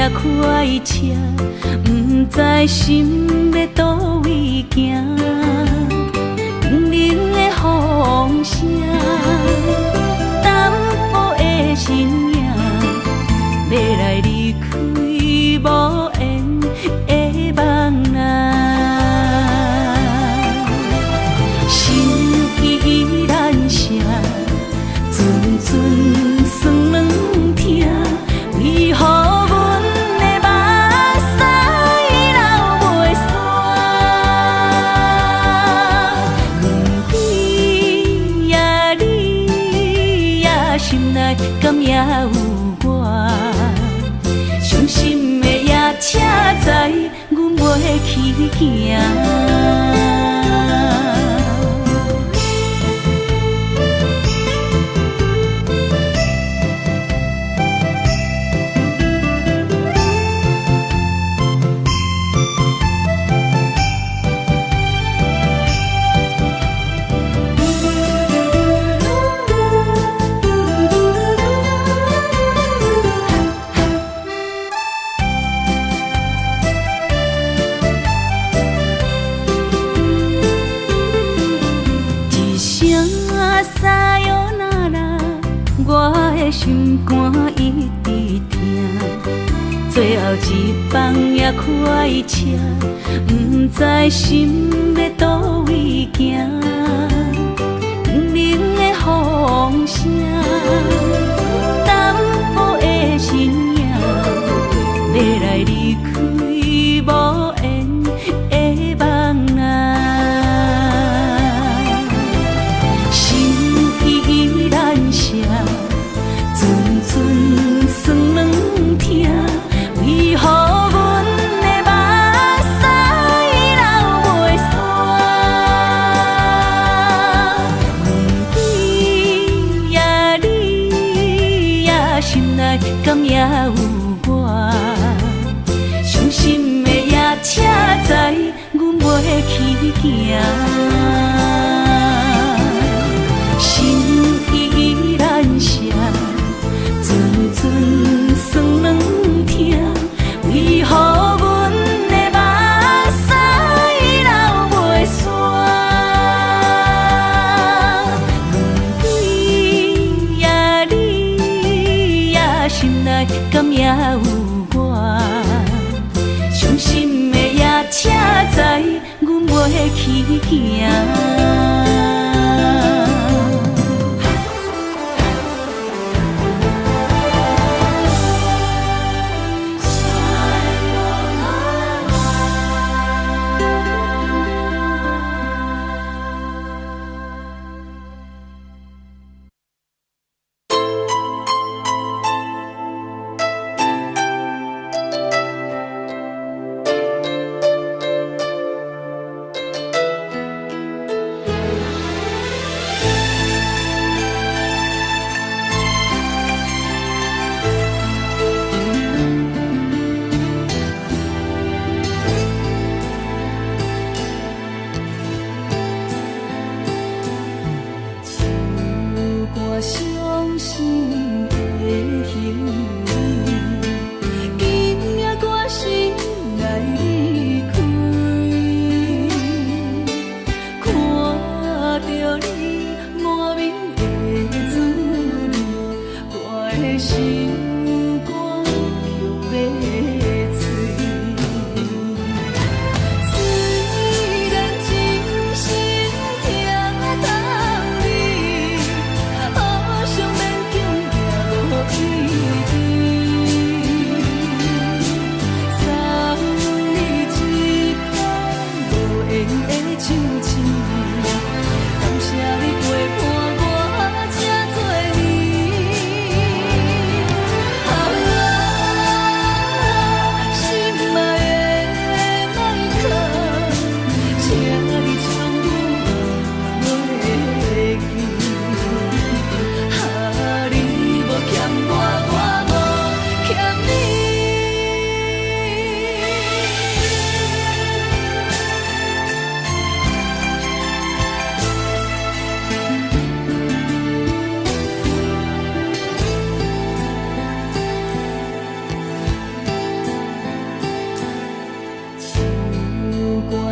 也快车，不知心要倒位行。冷冷的风声，淡薄的身影，要来离开无缘的梦啊。心依然声，阵阵酸软疼，为何阮的目屎流袂煞？不知呀你呀心内敢也有我？伤心的夜车载，阮袂去行。撒哟那拉，我的心肝一直疼。最后一班也快车，不知心要倒位行。冷冷的风声，淡薄的身影，要来离开无缘的梦啊。阵阵酸软疼，为何阮的目屎流袂煞？不知呀你呀心内敢也有我？伤心的夜车载，阮袂去行。心依然声，阵阵酸软疼，为何阮的目屎流袂煞？不知呀你呀心内敢也有我？伤心的夜车载，阮袂去行。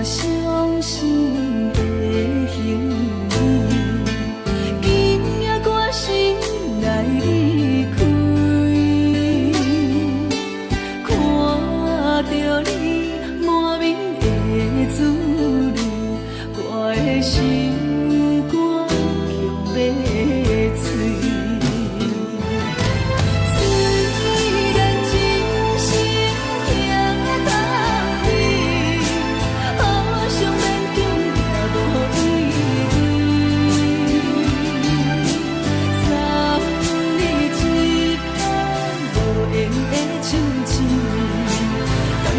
伤心的形影，今夜我心来离开，看着你满面的滋味，我的心肝强要碎。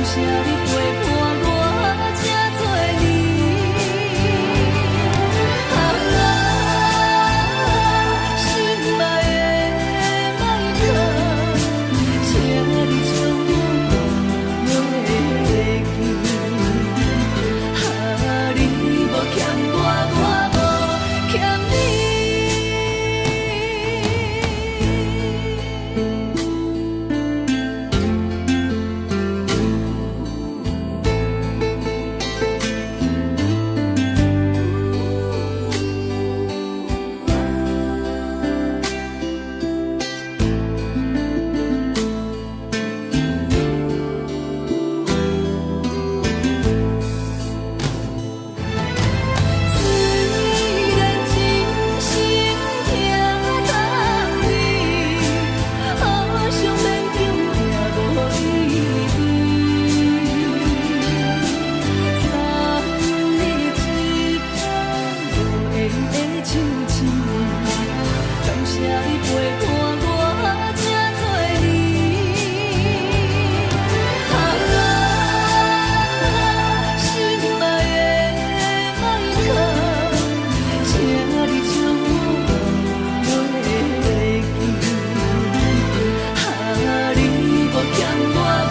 谢你陪伴我这多年，心爱的莫客，请你将我袂记，你无欠我，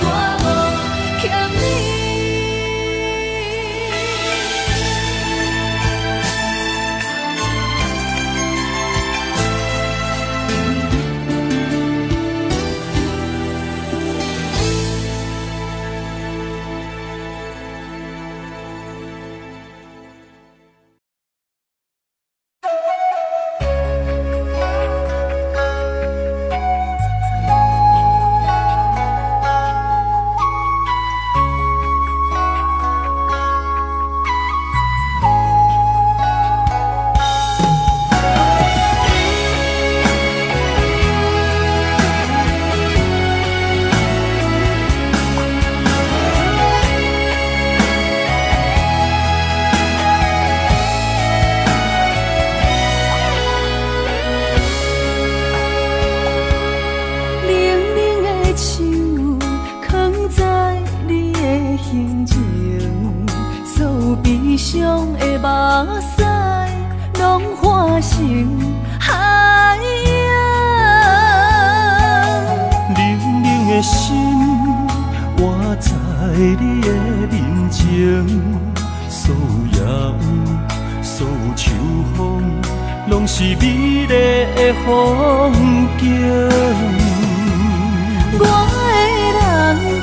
我无欠你。悲伤的目屎，拢化成海洋。冷冷的心，活在你的面前，所有所有秋风，拢是美丽的风景。我的人，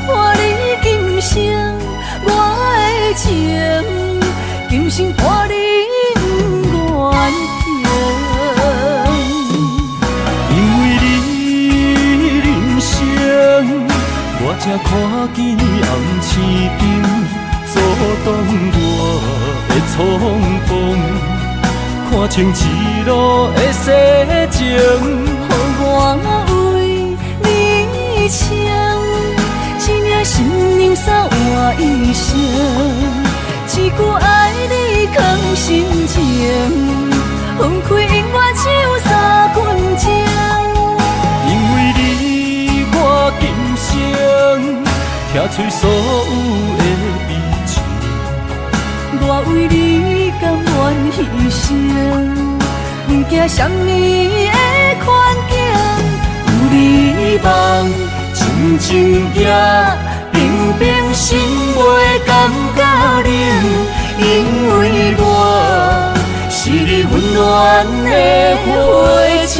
伴你今生，我的情。今生伴你远行，因为你人生，我才看见红青灯阻挡我的匆忙，看清一路的世情，予我为你唱，一领新娘衫换一生。一句爱你藏心情，分开永远只有三分钟。因为你，我今生听出所有的悲情。我为你甘愿牺牲，不惊什么的困境。有你梦，静静行。平平心袂感觉冷，因为我是你温暖的花情。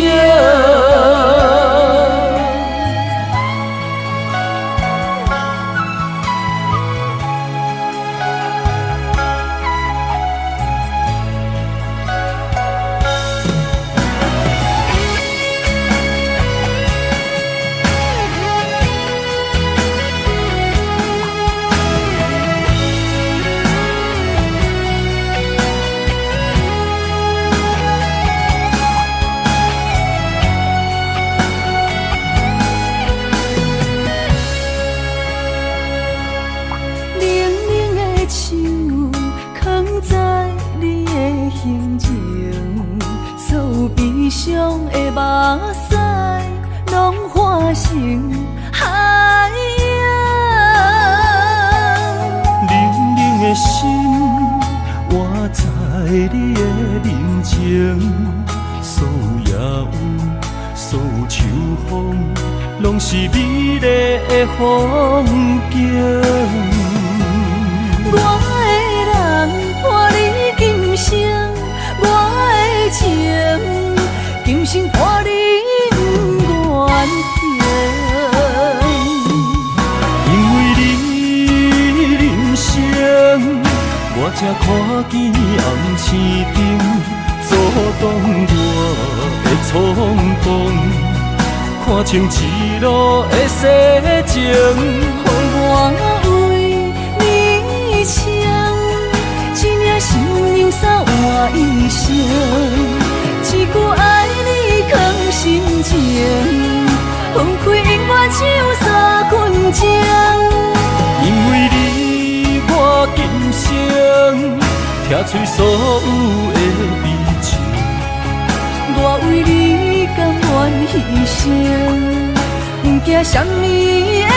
上的目屎，拢化成海洋。冷冷的心，活在你的面前，所有野有，所有秋风，拢是美丽的风景。我的人伴你今生，我的情今生伴你不愿停。因为你人生，我才看见红星顶阻挡我的冲动，看清一路的世情。我为你唱，一领心灵衫换一生，一句爱你藏心情，分开永远只有3分钟。因为你，我今生听取所有的美情。我为你甘愿牺牲，不惊什么的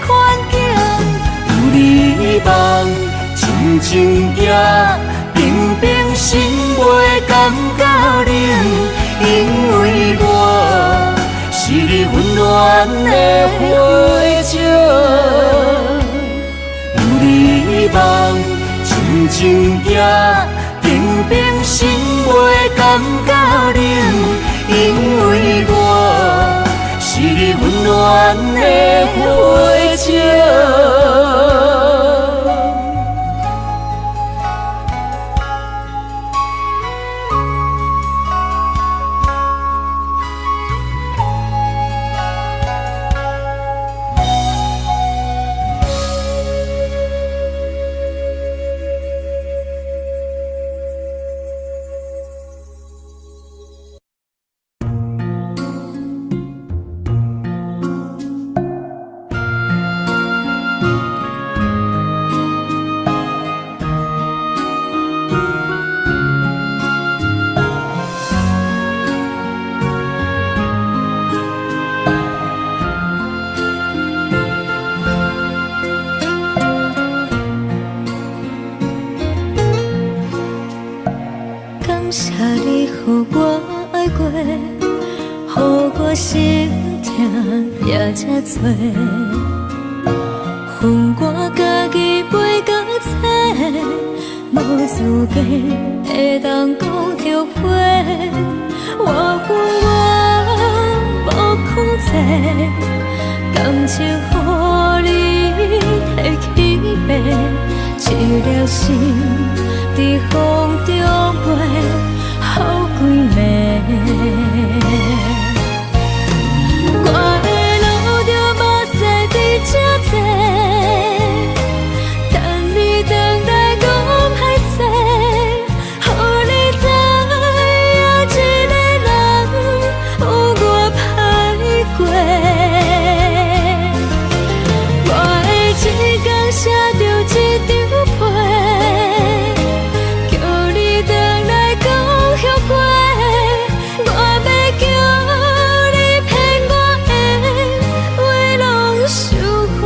困境。有你梦，真情也平平心袂感觉冷，因为我是你温暖的火种。有你梦，真情也平平心袂感觉冷，因为我是你温暖的火种。感谢你，予我爱过，予我心痛也这多。恨我家己袂到切，无资格会当讲着话。我恨我无控制，感情予你提起白，一粒心在风中飞，好几暝。我的路着目屎在这多，等你回来讲歹势，予你知影一个人有我歹过。我的一天写着一张被，叫你回来讲后悔。我要叫你骗我的话拢收回。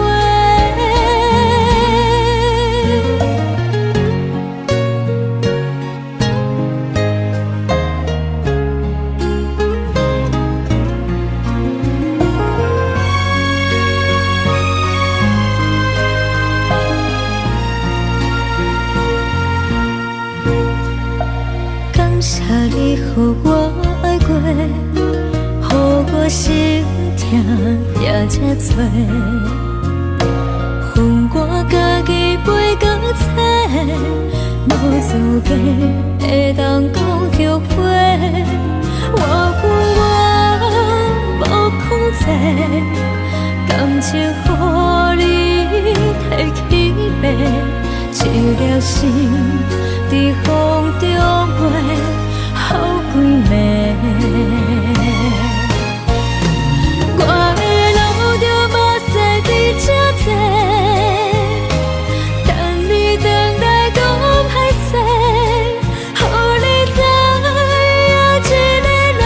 感谢你，予我爱过，予我心痛也这多。恨我家己袂到切，无资格会当讲着话。我恨我无控制，感情予你提起白，一粒心在风中飞，好几暝。我的路着目屎在这多，等你回来讲歹势，予你知影一个人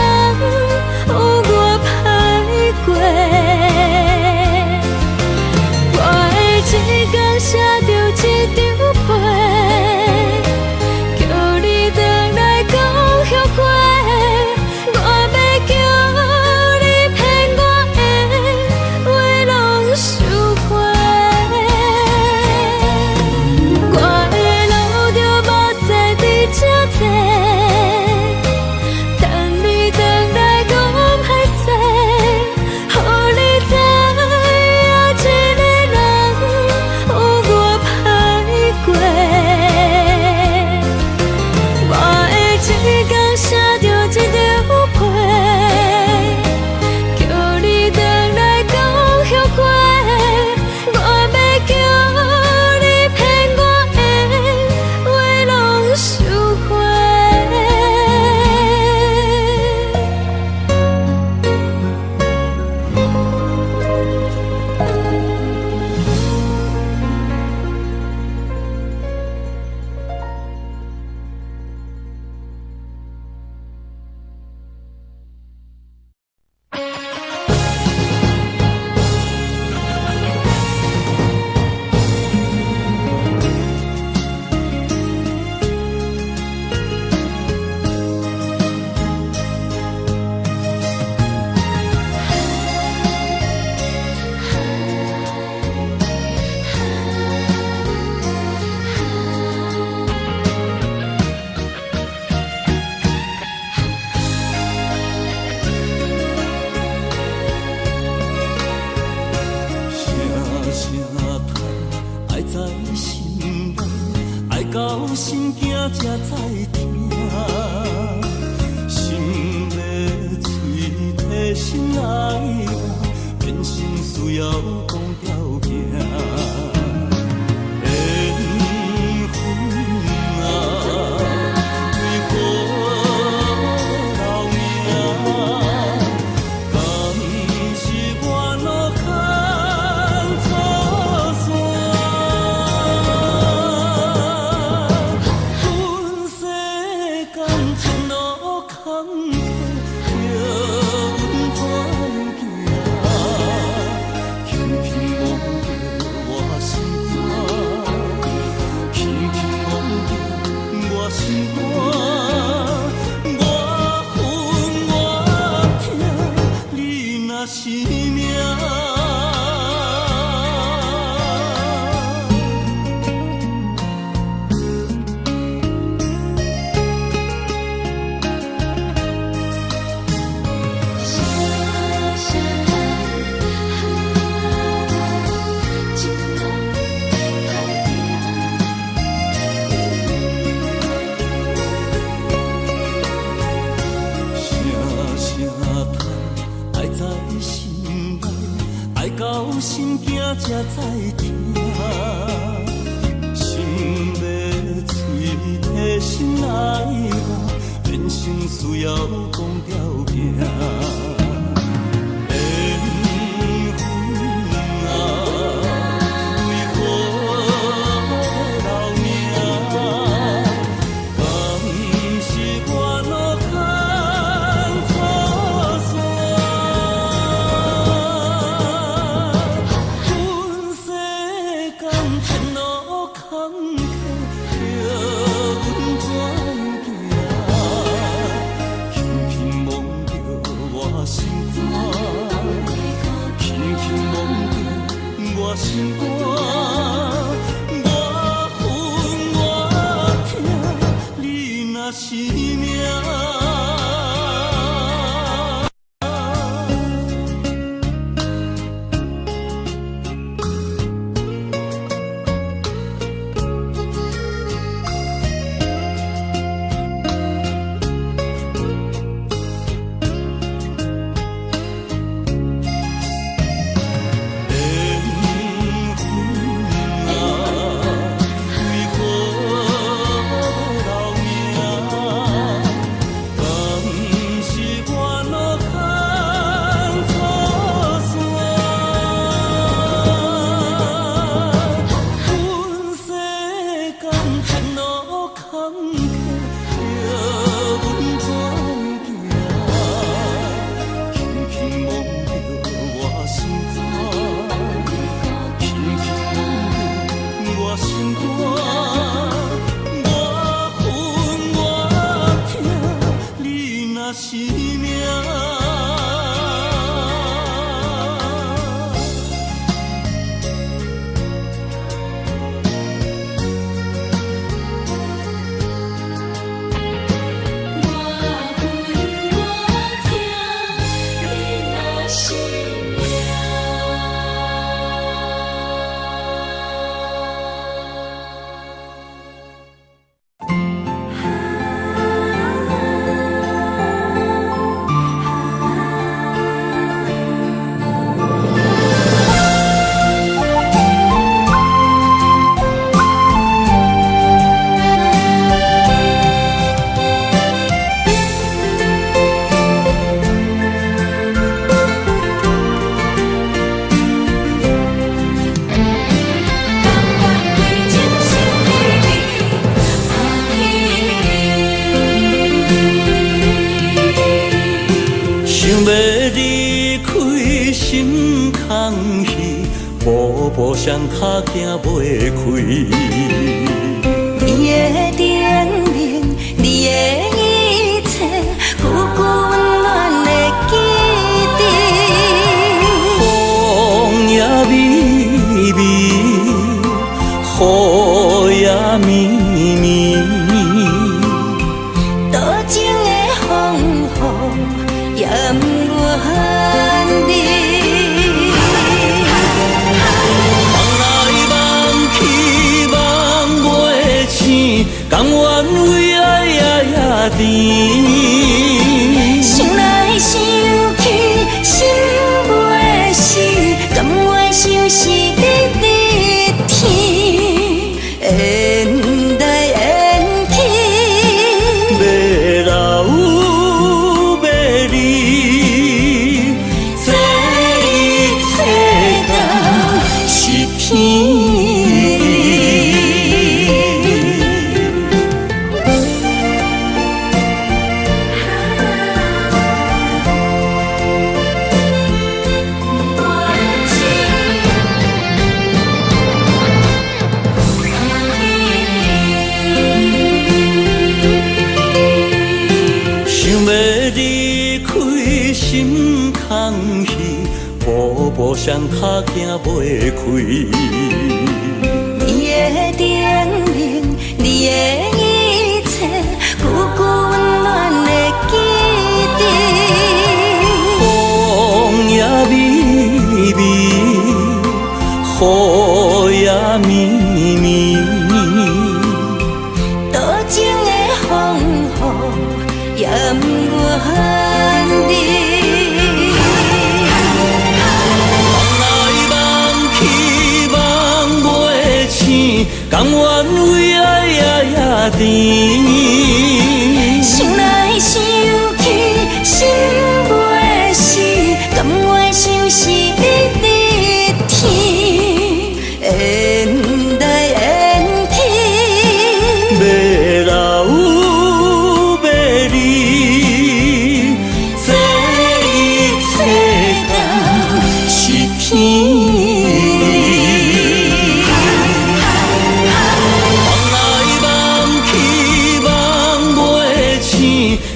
叹，爱在心内，爱到心惊才知听。心要嘴替心爱我，变心需要讲条件。心惊才知听，心要嘴替心爱我，变成需要讲条件。心肝，我恨我痛，你若是命。步双脚行袂开，你的甜蜜，你的一切，久久温暖的记忆。风也微微，雨也绵绵，多情的风雨也不愿离。甘愿为爱也甜。想来想去，心袂死，甘愿相思日日天，缘来缘去，要老要离，这一世人是天。步步上脚行袂开，你的叮咛，你的一切，久久温暖的记忆。风也微微，雨也绵绵，多情的风雨也不愿离。甘愿为爱也甜，想来想去，心袂死，甘愿相思日日天，缘来缘去，要老要离，这一世人是天。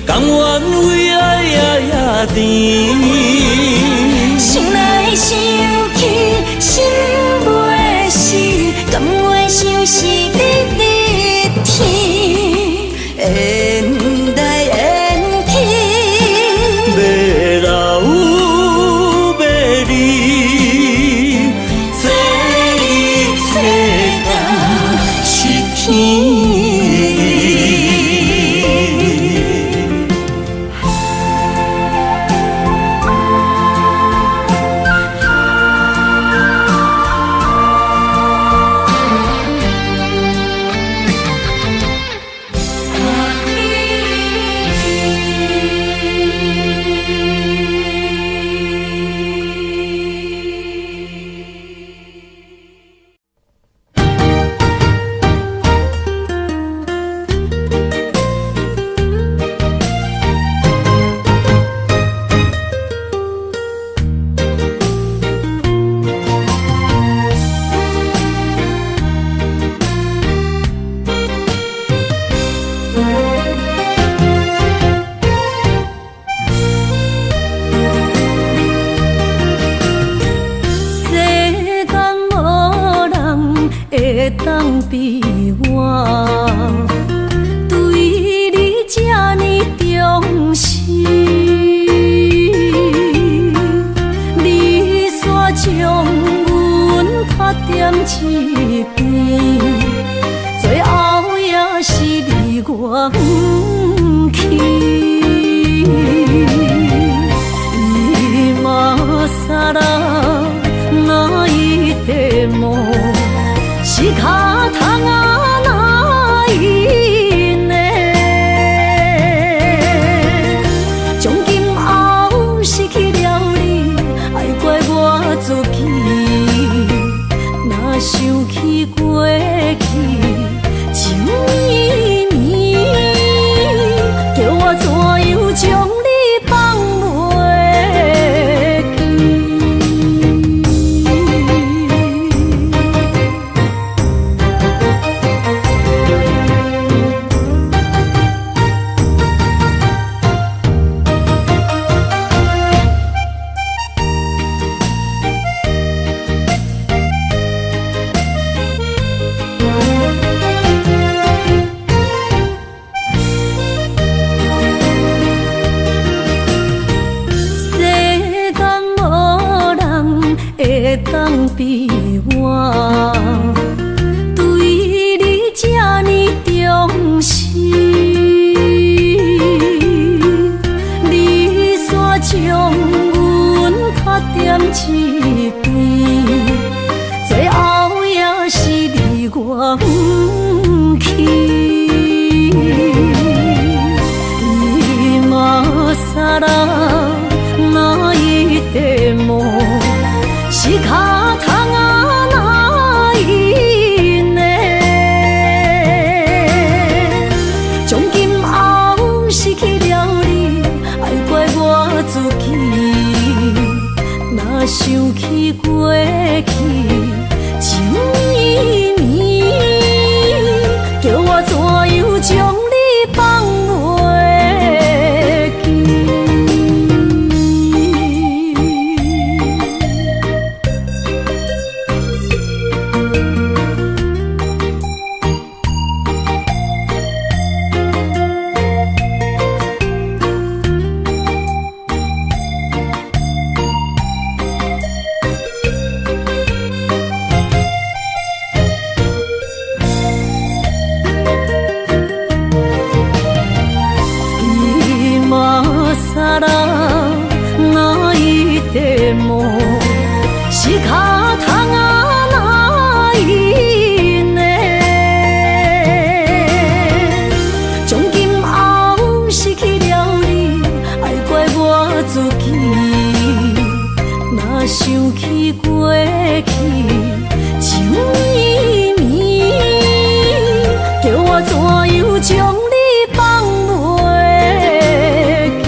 甘愿为爱也甜，想来想去，心袂死，甘愿相思日日天，缘来缘去，要老要离，这一世人是天。当比我对你这呢重视，你煞将阮拍点一边，最后也是离我不去。今ら泣いても仕方がないね。从今后失去了你，爱怪我自己。若想起过去，情绵绵，叫我怎样将你放袂记？ら泣いても仕方がないね。从今后失去了你，爱怪我自己。若想起过去情绵绵，叫我怎样将你放袂记？さら泣いても仕方がないね。从今后失去了你，爱怪我自己。若想起过去情绵绵，叫我怎样将你放袂记？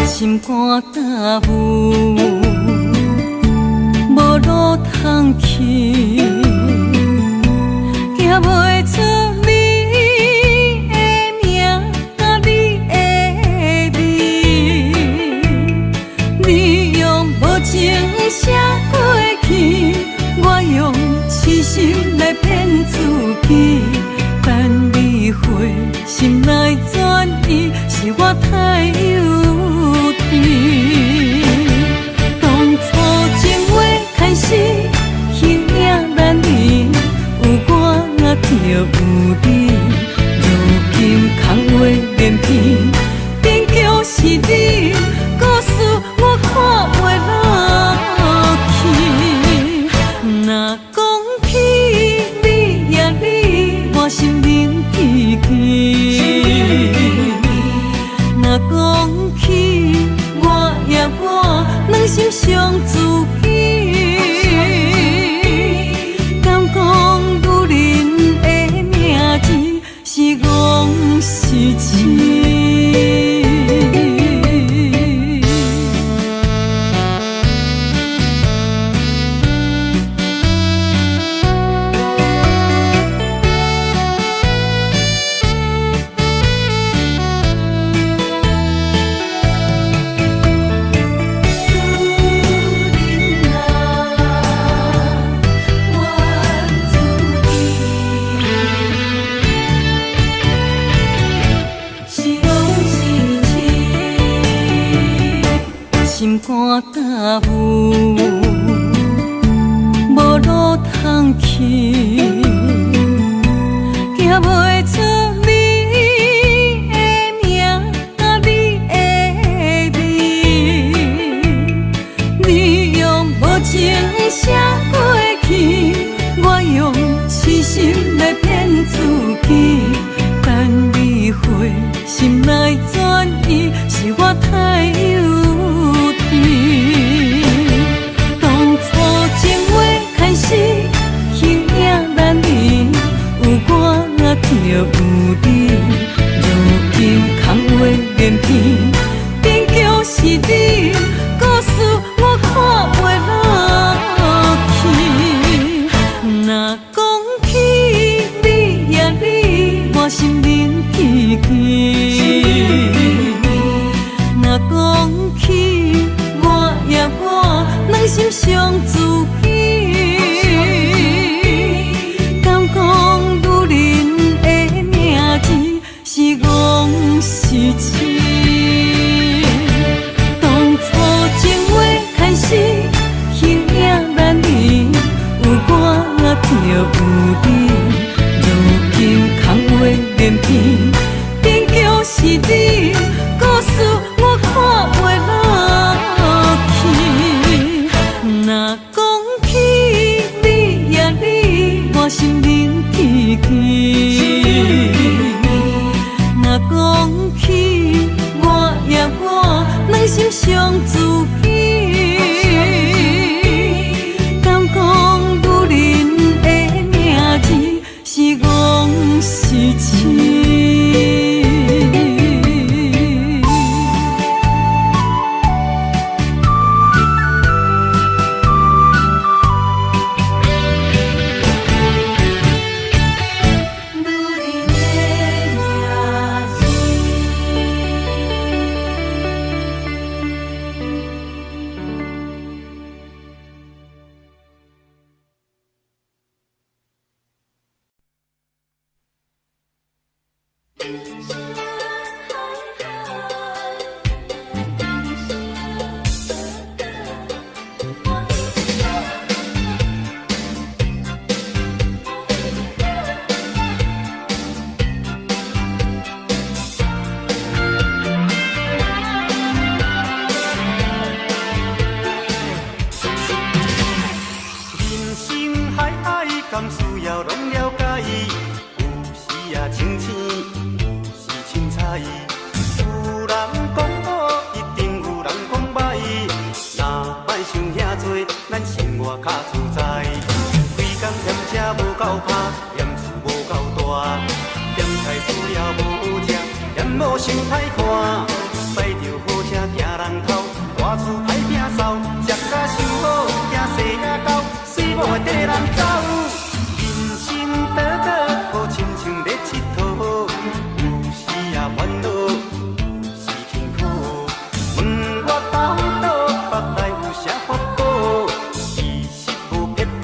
心肝焦浮，无路通去，行袂出你的名甲你的味。你用无情写过去，我用痴心来骗自己。等你回心来转意，是我太幼稚。当初情话开始，形影难离，有我就有你。如今空话连篇，终究是你，故事我看袂落去。若讲起你呀你，我心灵记起。若讲起我呀我，两心相知己。敢讲女人的名字是戆是痴？心肝焦浮，无路通去，行袂出你的名甲你的心来骗自己，等你回心来转移，是我太幼稚。当初情话开始，形影难离，有我就有你。如今空话连篇，边叫是你，故事我看袂落去。若讲起你呀你，我心灵记记。若讲起我呀我，两心相知己。敢讲女人的名字是戆是痴？当初情话开始，形影难离，有我就有你。如今空话连篇，边叫是你，故事我看袂落去。若讲起你呀你，我心灵记记。若讲起我呀我，两心相知己。敢讲女人的名字是戆是痴？敢需要拢了解，有时啊清醒，有时凊彩。有人讲好，一定有人讲歹。若莫想遐多，咱生活较自在。规工嫌车无够拍，嫌厝无够大，嫌菜煮了无好食，嫌某想歹看。驶着好车行人头，大厝歹摒扫，食甲伤好，惊细仔狗，水某会缀人走。倒倒好亲像咧佚佗，有时啊烦恼，有时辛苦。问我到倒腹内有啥法宝？其实无撇步，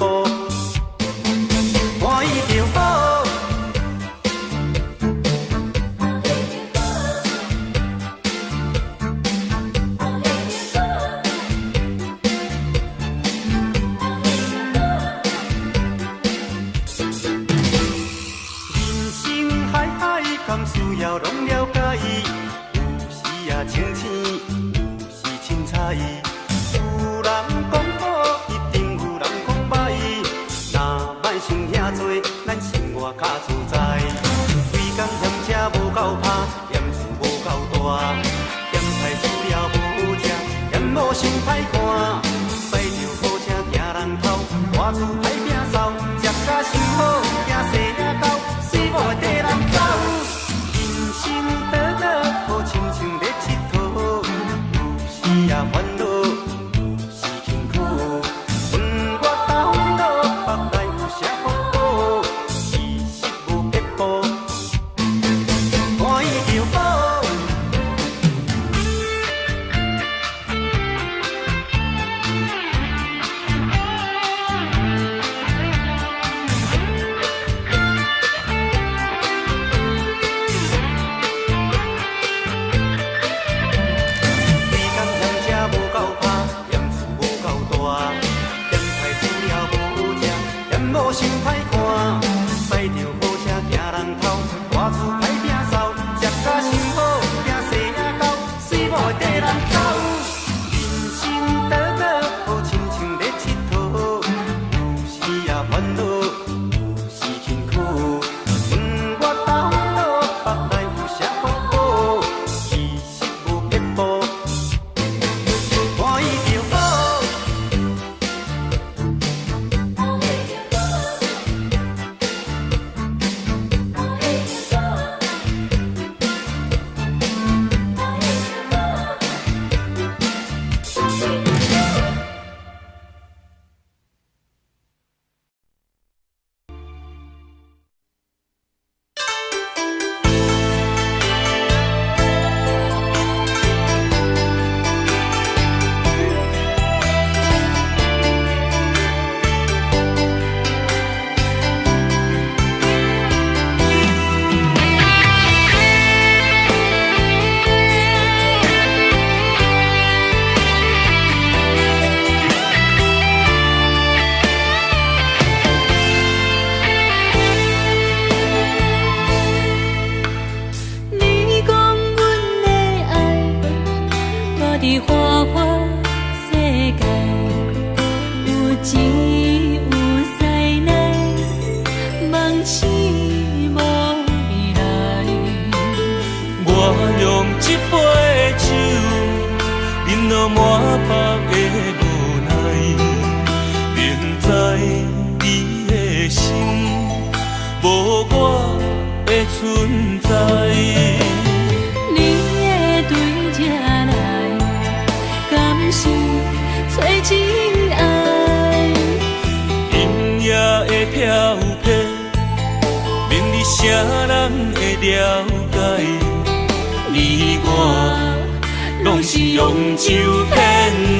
欢喜就好。敢需要拢了解，有时啊清醒，有时凊彩。有人讲好，一定有人讲歹。若莫想遐多，咱生活较自在。规工嫌车无够拍，嫌厝无够大，嫌菜煮了无好食，嫌某想歹看。驶着好车行人头，大厝歹摒扫，食甲伤好，惊细仔狗，水某会缀人走。心倒倒好亲像咧佚佗，有时啊烦恼，有时辛苦。问我到倒腹内有啥法宝？其实无痴无未来。我用一杯酒，饮落满腹的无奈，明知你的心无我的存在。你会对这来，敢是找真爱？音乐的飘飘，明日谁人会了解？你我拢是用酒骗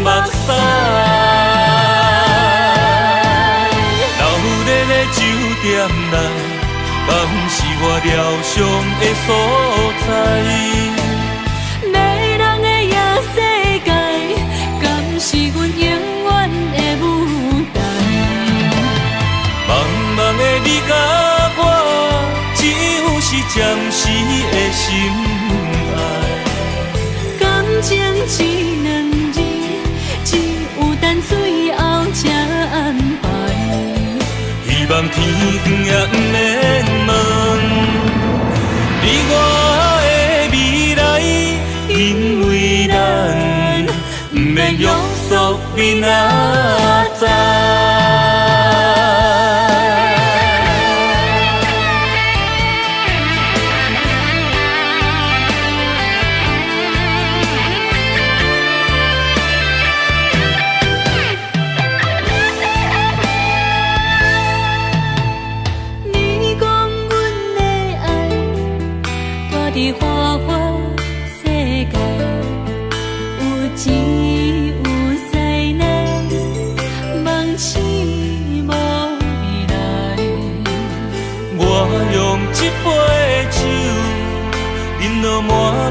目屎，流热的酒店内，敢是我疗伤的所在？迷人的夜世界，敢是阮永远的舞台？茫茫的你甲我，只有是暂时的心爱。感情只两字，只有等最后才安排。希望天光也不免问你我的未来，因为咱不免约束明仔载。你讲阮的爱，住伫花花世界，有钱有势难，梦醒无未来。我用一杯酒，饮落满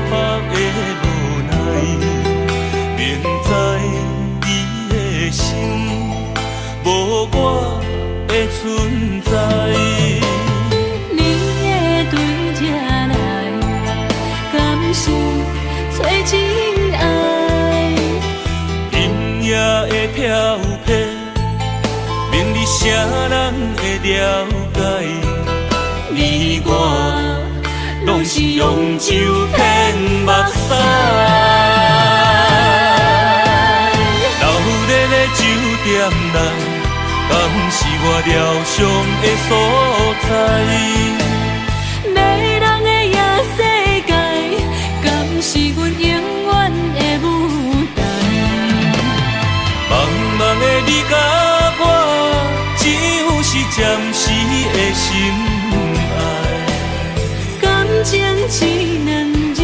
腹的无奈，明知你的心无我的存在。你会对这来，敢是找真爱？音乐的飘飘，明日谁人会了解？你我拢是用酒骗目屎，流热的酒店内，敢是我疗伤的所在？迷人的夜世界，敢是阮永远的舞台？茫茫的你甲我，只有是暂时的心爱。感情只两字，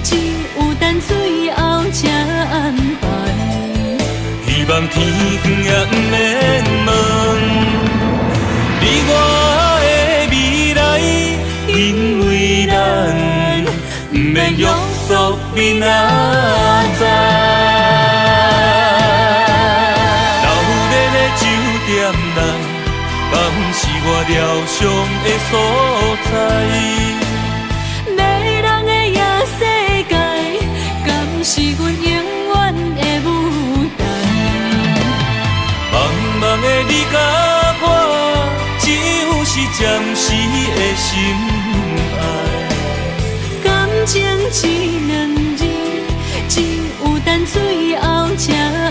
只有等最后才安排。希望天光也不免问你我的未来，因为咱不免约束明仔载。流热的酒店内，敢是我疗伤的所在？迷人的夜世界，敢是阮永远的舞台？茫茫的你甲我，只有是暂时的心爱。感情只两字，只有等最后才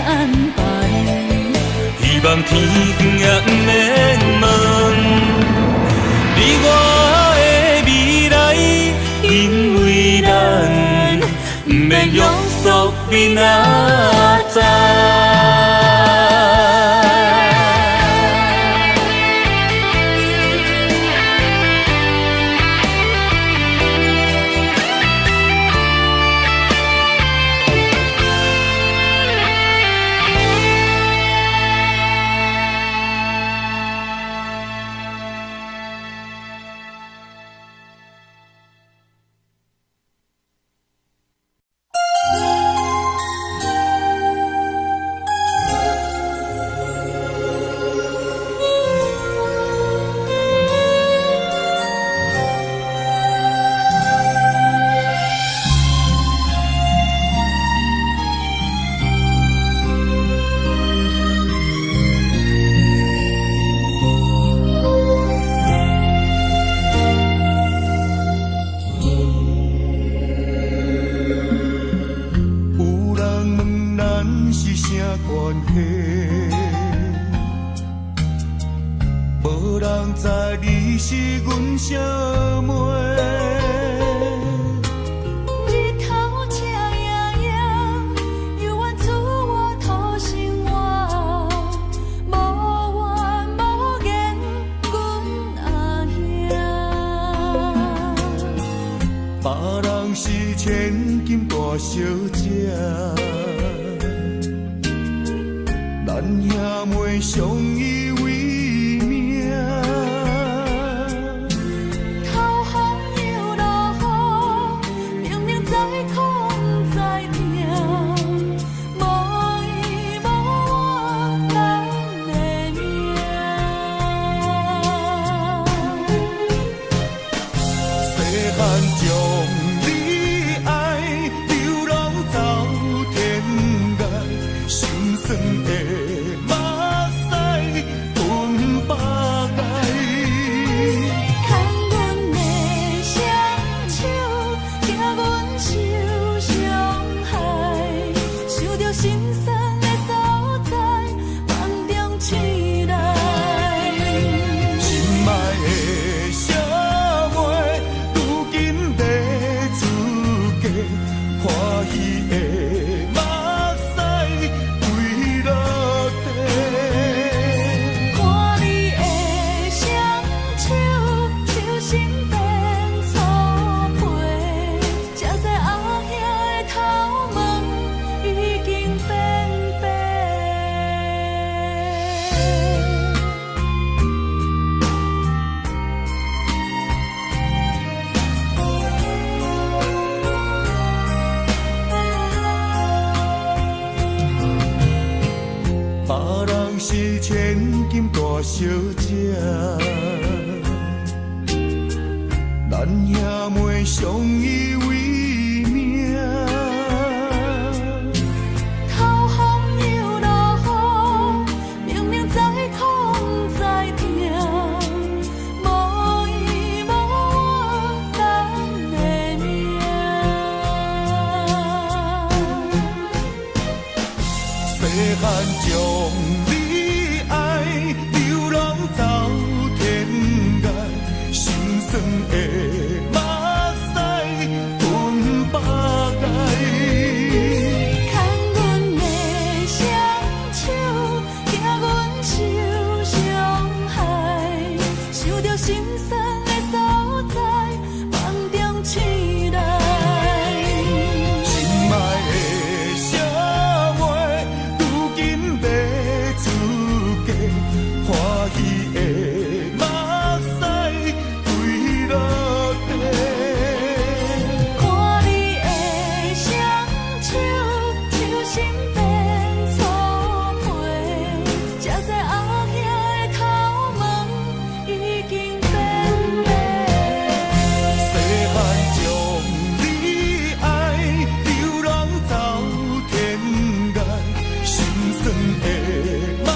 安排。希望天光也不免问你我的未来，因为咱不免约束明仔载。人知你是阮小妹。日头赤炎炎，犹原厝我土生活，无怨无言，阮阿兄。别人是千金大小姐，咱兄妹相依为命。头风又落雨，明明知苦知痛，无依无我咱的命。细汉将你爱流浪走天涯，心酸的。是千金大小姐，咱兄妹相依为命。头风又落雨，明明知苦知痛，无依无我咱的命。细汉将流浪走天涯，心酸的目屎吞百界。牵阮的双手，惊阮受伤害，想着心酸的所在，梦中醒来。心爱的小妹，如今要出嫁。欢喜的目屎垂落地，看你的双手，手心变粗皮，才知后兄的头毛已经变白。细汉将你爱流浪走天涯，心酸的目。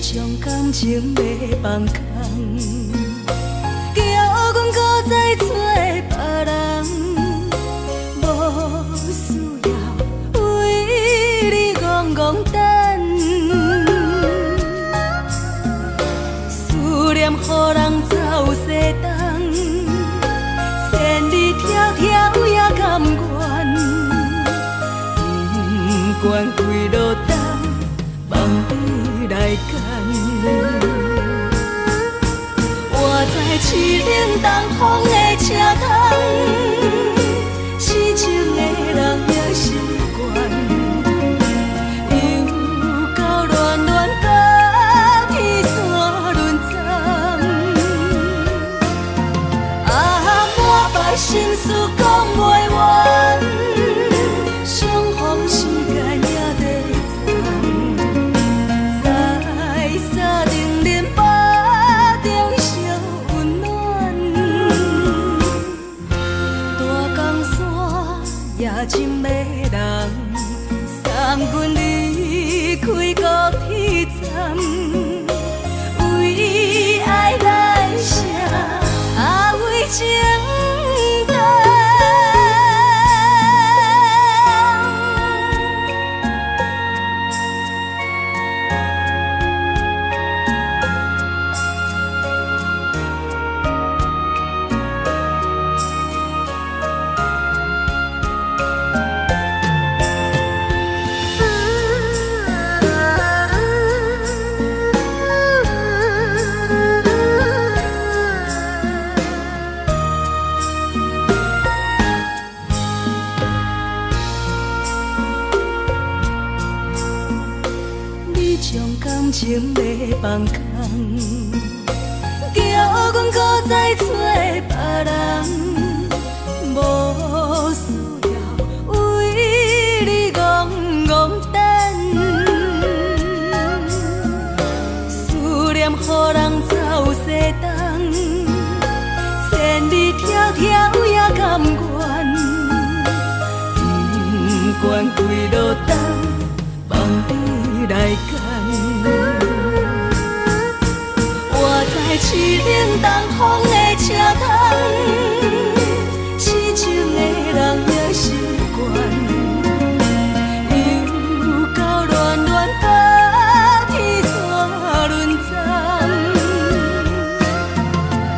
将感情要放空，叫阮搁再找别人，无需要为你戆戆等。思念予人走西东，千里迢迢也甘愿，不管几路灯，梦你来牵。我在市顶东风的车窗，痴情的人也习惯，又到乱乱甲天山轮站。啊，满腹心事讲袂完，相逢时间也在藏，在沙定林巴中烧温暖。大江山也真迷人，送阮离开高铁站，为爱来写，为情等。你将感情要放空，叫阮搁再找别人，无需要为你戆戆等。思念予人走西东，千里迢迢也甘愿，不管几路灯，梦你来牵。我在市顶东风的车窗，痴情的人也习惯，又到乱乱甲天山轮站。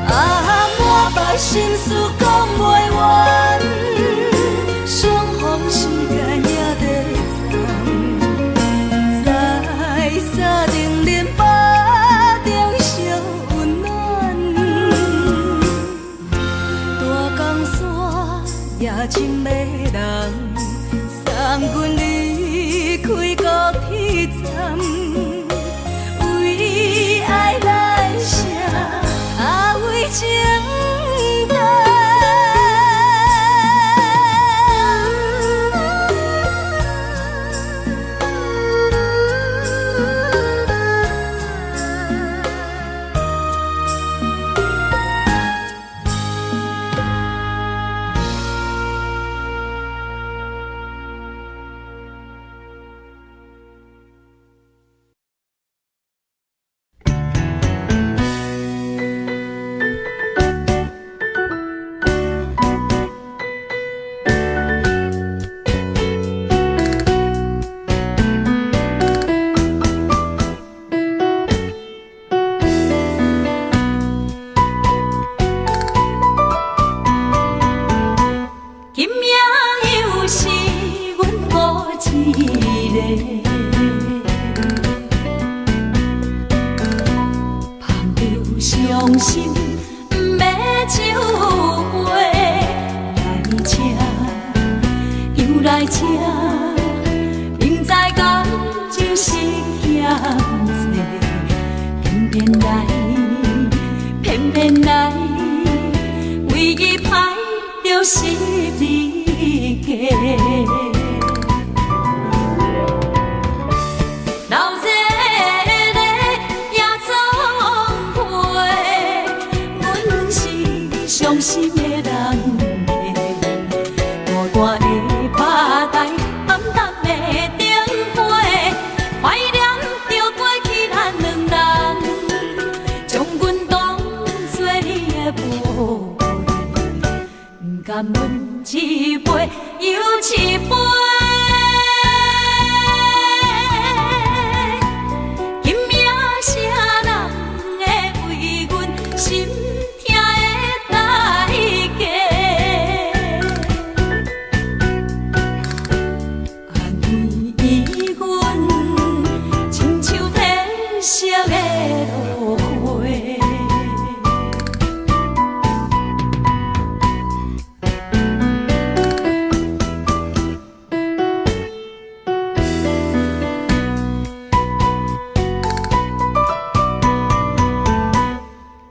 啊，满腹心事讲袂完，相逢时间也在藏，在沙定林巴中烧温暖。大江山也真迷人，送阮离开高铁站，为爱来写，为情等。今夜又是阮孤一个，捧着伤心不要酒杯，来吃又来吃，明知感情是险多，偏偏来，偏偏来，为伊歹着是你家。老热热也总会，阮是伤心的人，大大的巴台，暗淡的灯花，怀念着过去咱两人，将阮当甘阮一杯又一杯。今夜啥人会为阮心痛的代价？安慰阮，亲像褪色的落花。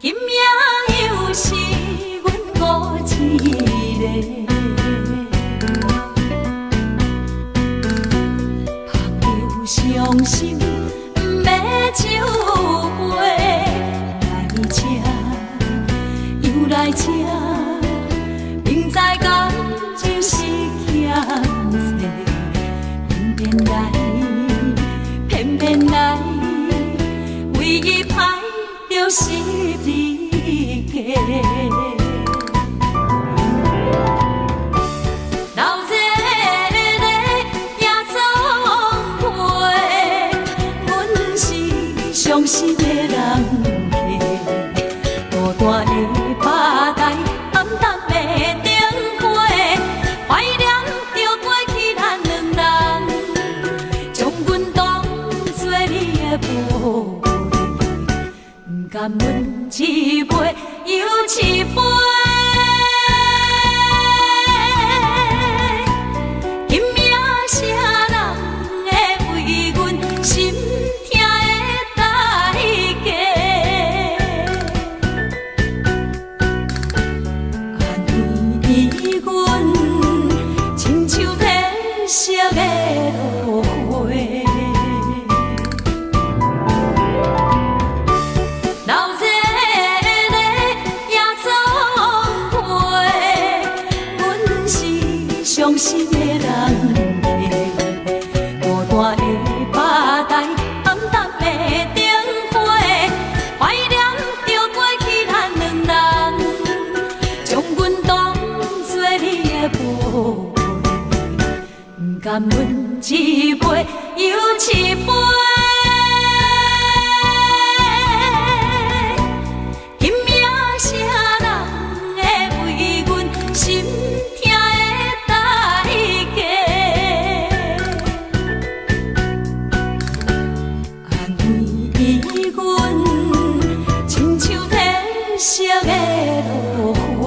今夜又是阮孤一个，朋友伤心不要酒杯，来吃又来吃，明知感情是欠债，偏偏来，唯一歹就是你家。老热热夜总会，阮是伤心的人客，孤单的吧台，暗淡的灯花，怀念着过去咱两人，将阮当作你的宝贝，不甘阮一杯又一杯。今夜啥人会为阮心痛的代价？安慰阮，亲像褪色的落花。老热热夜总会，阮是伤心的人客，孤单的吧台，暗淡的灯花，怀念着过去咱两人，将阮当作你的宝贝，不甘阮一杯又一杯。今夜啥人会为阮心痛的代价？安慰阮，亲像褪色的落花。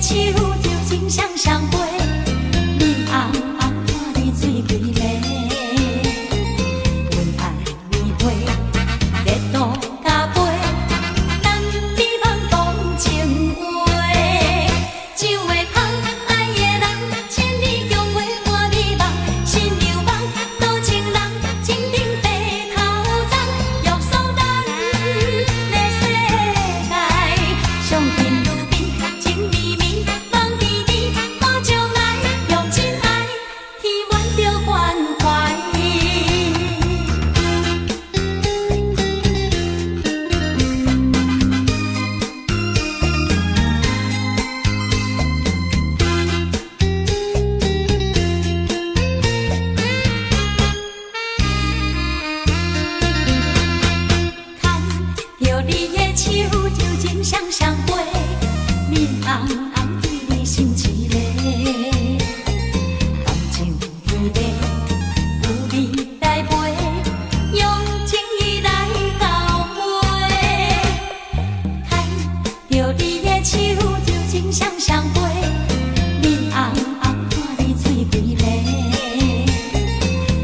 手就情双相陪，面红红看你水规个，温爱绵陪，热度加杯，谈美梦讲情话，酒会香，爱的人，千里共话伴你梦，心流梦，多情人，情定白头鬃，玉锁咱的世界，上天如冰，情绵绵，梦甜甜，看将来，用真爱，填满着关怀。看着你的手，就情双相陪，面红红对你心一个，感情天地，有你来陪，用情意来交陪。看着你的手，就情双相陪，面红红看你水规个，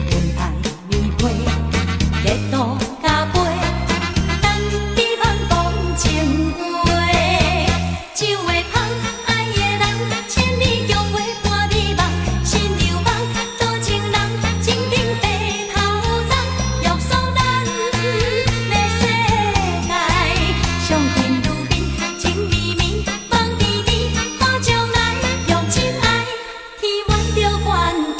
温爱绵陪，热度加杯，谈美梦讲情话，酒会香，爱的人，千里共话伴你梦，心流梦，多情人，情定白头鬃，玉锁咱的世界，上天如冰，情绵绵，梦甜甜，看将来，用真爱，填满着关怀。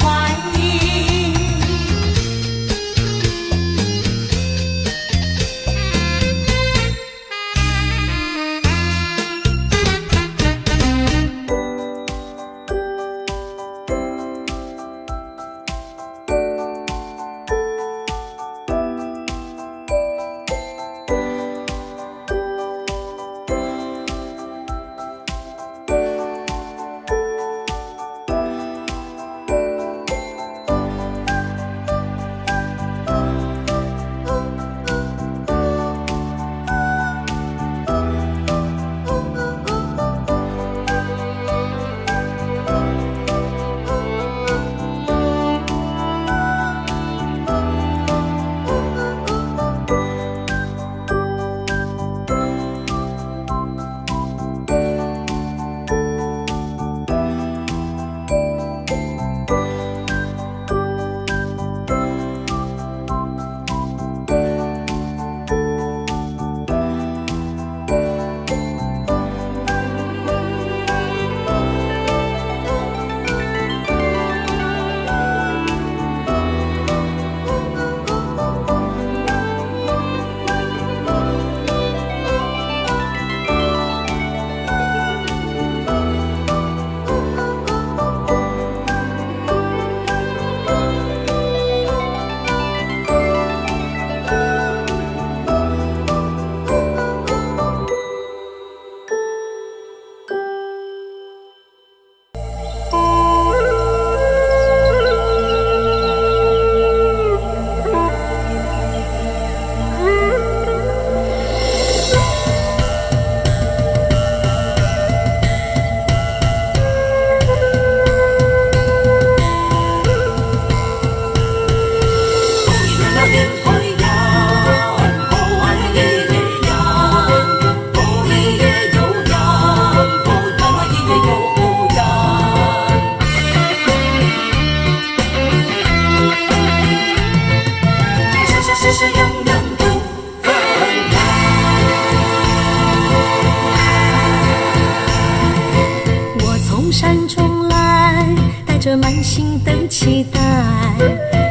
着满心的期待，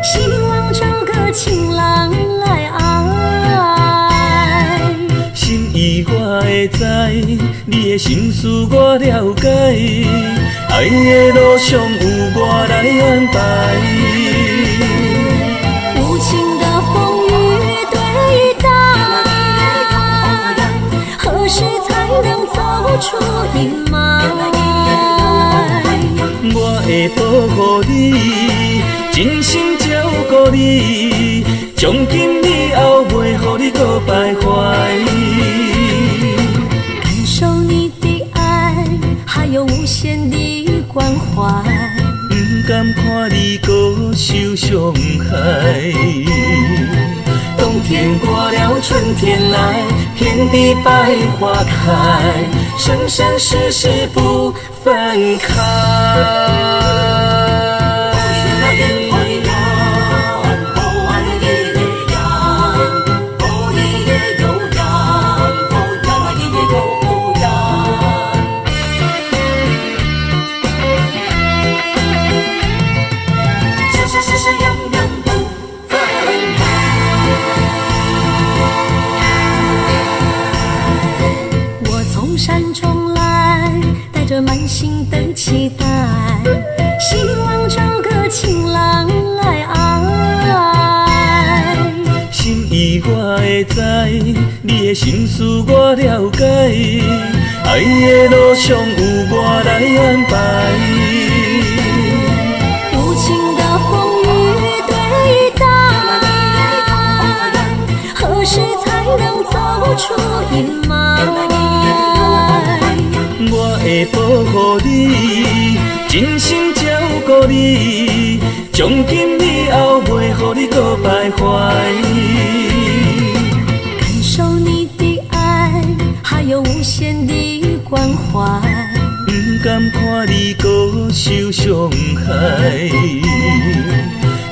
希望找个情郎来爱。心意我会知，你的心思我了解，爱的路上有我来安排。无情的风雨对待，何时才能走出阴霾？我会保护你，真心照顾你，从今以后袂予你搁徘徊。感受你的爱，还有我无限的关怀。不甘看你搁受伤害。冬天过了，春天来，遍地百花开，生生世世不分开。满心的期待，希望找个情郎来爱。心意我会知，你的心思我了解，爱的路上有我来安排。无情的风雨对待，何时才能走出阴霾？我会保护你，真心照顾你，从今以后袂予你搁徘徊。感受你的爱，还有无限的关怀。不甘看你搁受伤害。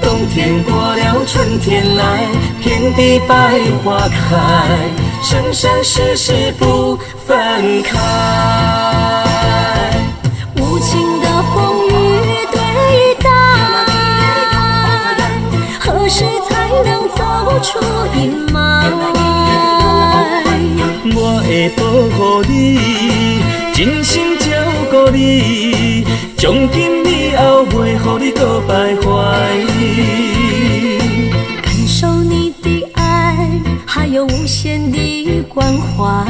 冬天过了，春天来，遍地百花开，生生世世不分开。无情的风雨对待，何时才能走出阴霾？我会保护你，真心照顾你，从今以后袂予你搁徘徊。感受你的爱，还有无限的关怀。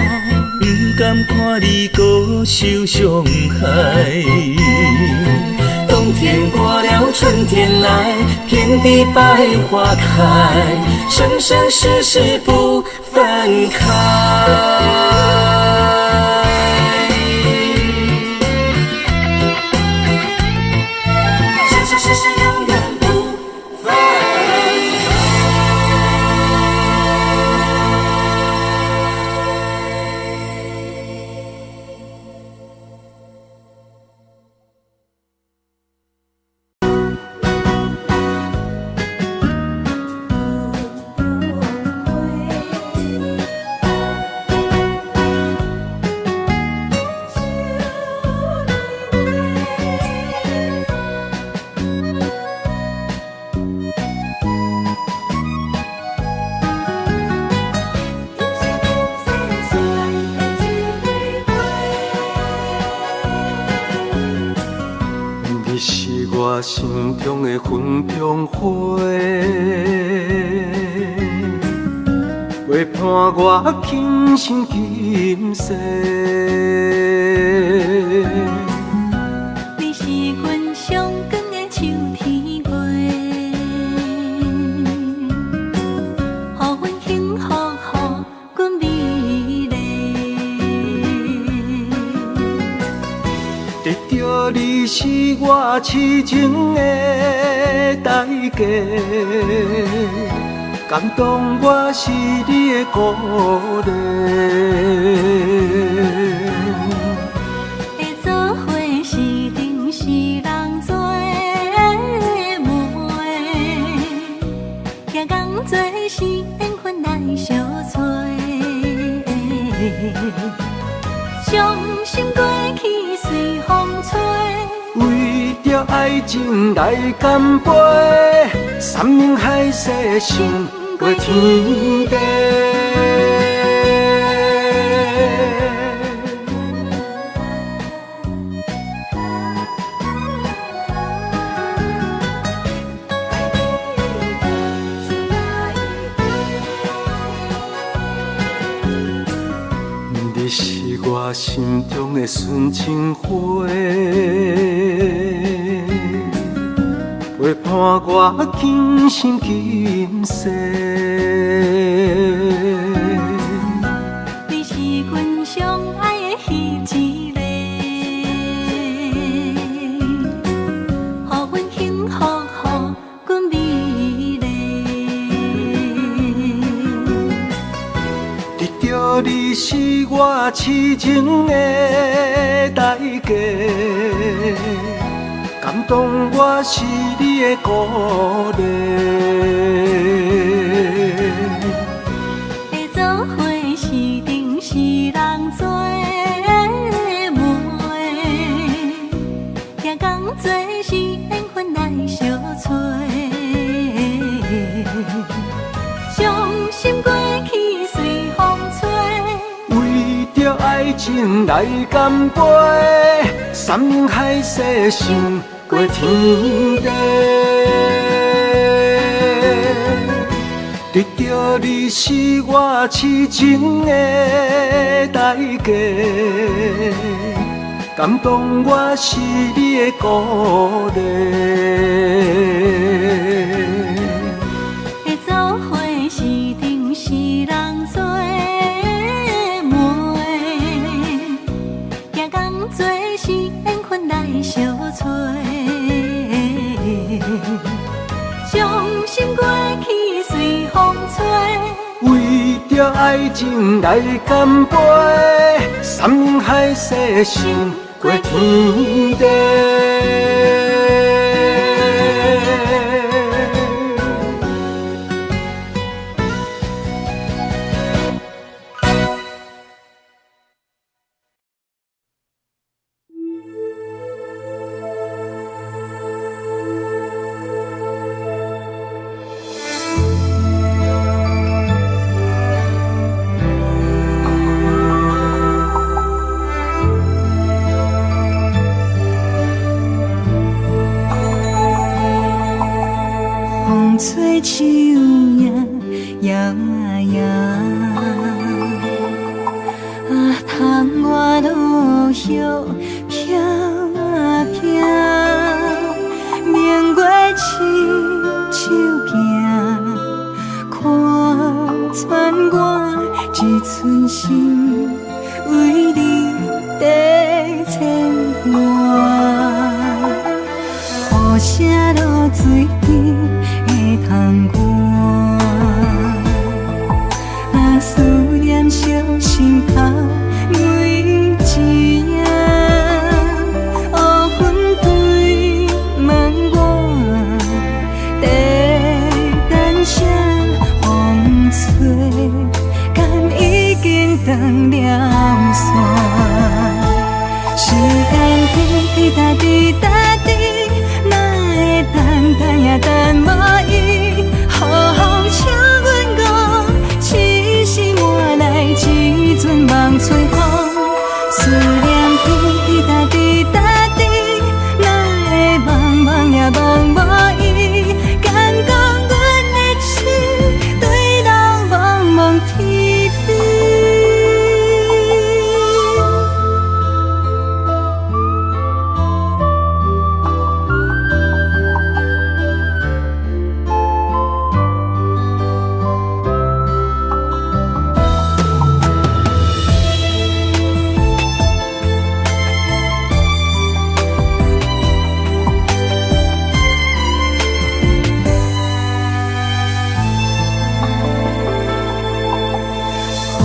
不甘看你搁受伤害。冬天过了，春天来，遍地百花开，生生世世不分开。生生世世永远不分开。你是我心中的云中花，陪伴我今生今世。你是阮上光的秋天月，予阮幸福，予阮美丽。得到你是我痴情的代价，感动我是你的鼓励。会做伙是定是人做梦，行工做是缘分来相找。伤心过去随风吹。为着爱情来干杯，山盟海誓想过天地。你是我心中的纯情花，陪伴我今生今世。你是阮上爱的彼一个，痴情的代价，感动我是你的鼓励。会做伙是定是人做媒，行工做是缘分来相找。伤心过去随风吹，为着爱情来干杯，山盟海誓想过天地。得到你是我痴情的代价，感动我是你的鼓励。会做伙是定是人做媒，行工做是缘分来相找。伤心过去随风吹，为着爱情来干杯，山盟海誓想过天地。风吹树影摇啊摇，窗外落叶飘啊飘，明月亲手行，看穿我一寸心，为你在牵挂，雨声落水边。通看，思念烧心头每一夜，乌云对问我，在等啥风吹，敢已经断了线，时间滴答滴答滴。等也等无伊，好好请阮讲，痴心换来一阵梦吹风，思念滴答滴答滴，哪会茫茫也茫无伊，敢讲阮的痴对人茫茫天边。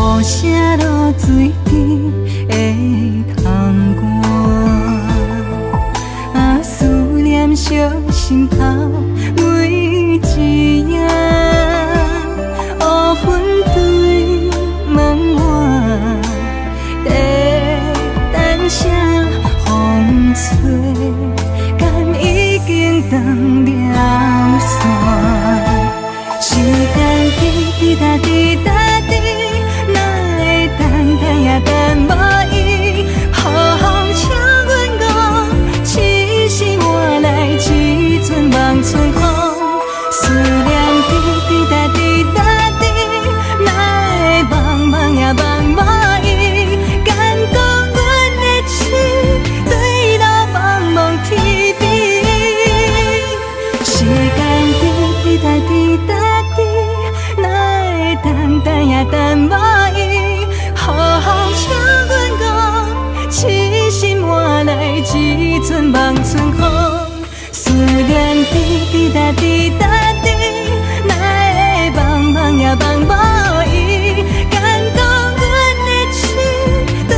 雨声落水边会通看，思念烧心头每一夜，乌云对问我，在等啥风吹，敢已经断了线，时间滴滴答滴答滴。等也等无伊，好好请阮讲，痴心换来一阵梦吹风，思念滴滴答滴答滴，哪会茫茫也茫无伊，敢讲阮的痴对路茫茫天边，时间滴滴答滴答滴，哪会等也等无伊。好好请阮讲，痴心换来一阵望春风，思念滴滴答滴答滴，哪会茫茫也茫无伊，敢讲阮的痴对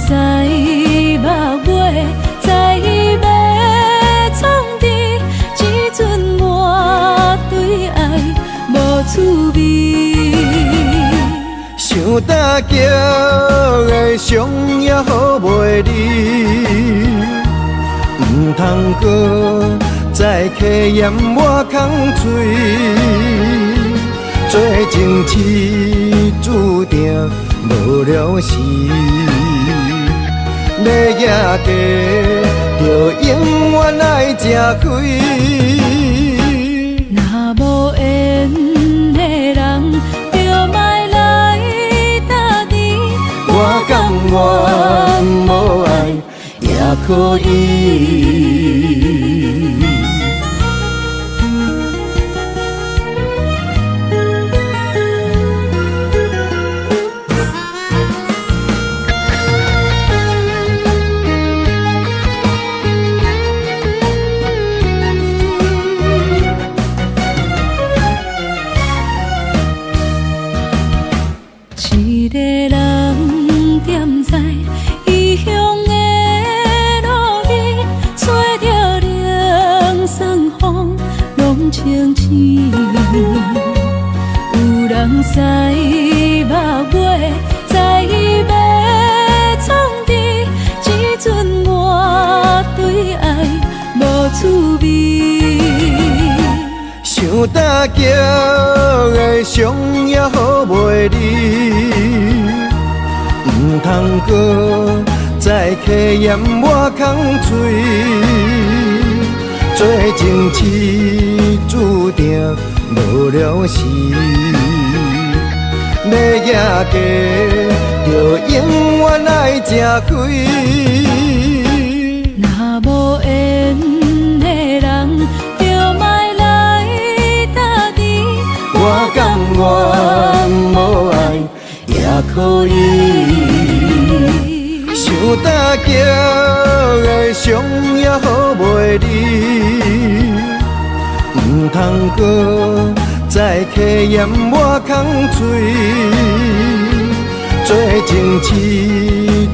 使目尾，在要创治，只准我对爱无趣味。想搭桥的伤也好袂离，唔通搁再客嫌我空嘴。做情痴注定无了时，要举家就永远爱吃亏。若无缘的人，就莫来搭你。我甘愿无爱也可以。一个人踮在异乡的路边，吹着凉爽风，拢清醒。有人使目尾，在要创治，只准我对爱无趣味。想搭桥的伤也好袂离，唔通搁再客嫌我空嘴。做情痴注定无了时，要举家就永远爱吃亏。若无缘的人，就莫来搭你。我甘愿无爱也可以。想搭桥的伤也好袂离，唔通搁再客嫌我空嘴。做情痴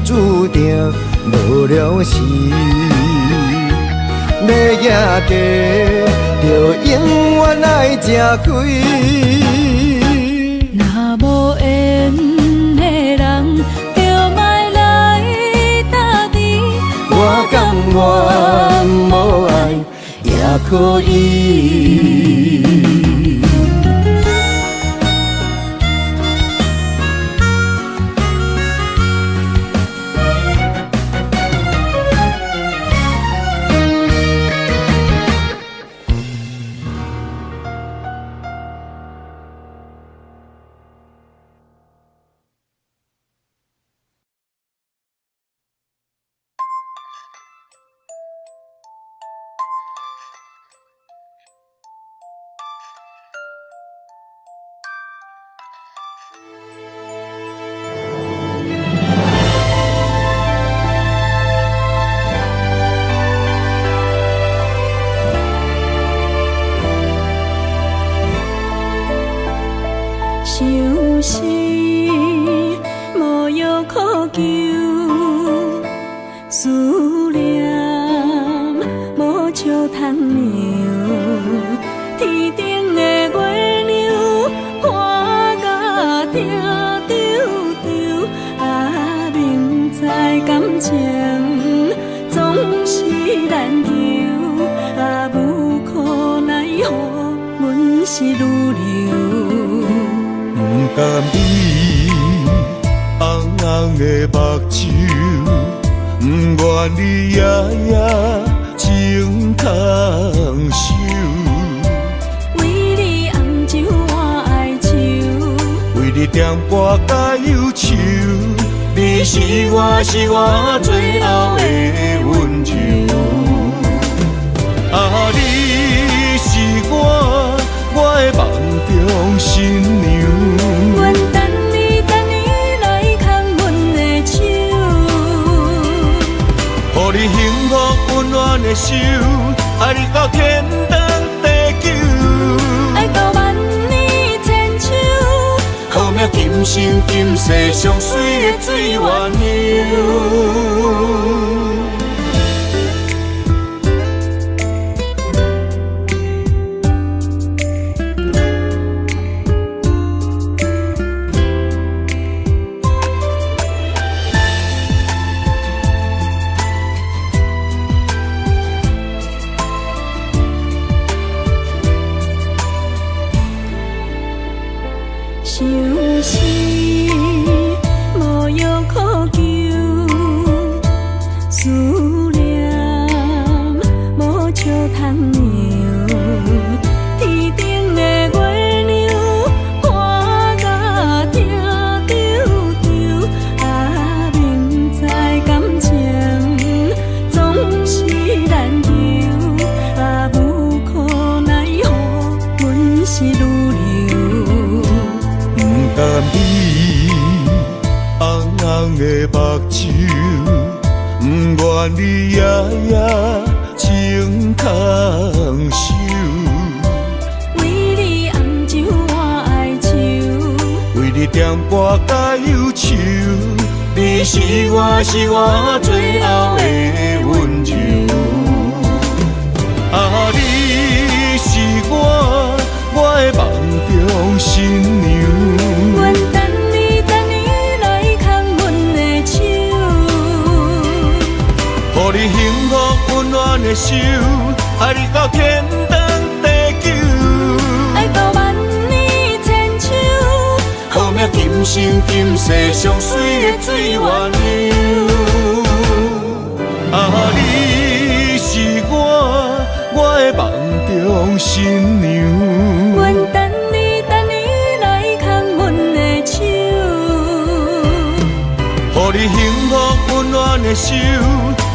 注定无了时，要举家就永远爱吃亏。若无缘的人，就莫来搭你。我甘愿无爱也可以。想是无药可救，思念无笑通留。天顶的月亮看甲定丢丢，啊，明知感情总是难求，啊，无可奈何，阮是愈流。不甘伊红红的目睭，不愿你夜夜情通守。为你红酒换哀愁，为你点歌甲忧愁，你是我最后的温柔。啊，你是我的梦中新娘。阮等你来牵阮的手，予你幸福温暖的手，爱你到天长地久，爱到万年千秋。好命今生今世上水的水源流。相思无药可救，思念无笑通留。天顶的月亮看甲疼丢丢，啊，明知感情总是难求，啊，无可奈何，阮是愈流。不甘你红红的目睭，不愿你夜夜情空守。为你红酒换哀愁，为你点歌加忧愁，你是我最后的温柔。啊，你是我的梦中新娘。阮等你来牵阮的手，予你幸福温暖的手，爱你到天长地久，爱到万年千秋。好命今生今世上水的水源流。啊，你是我的梦中新娘。阮等你来牵阮的手，予你幸福温暖的手，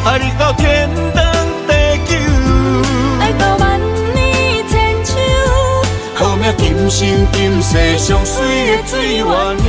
爱你到天长地久，爱到万年千秋。好命今生今世上水的水源流。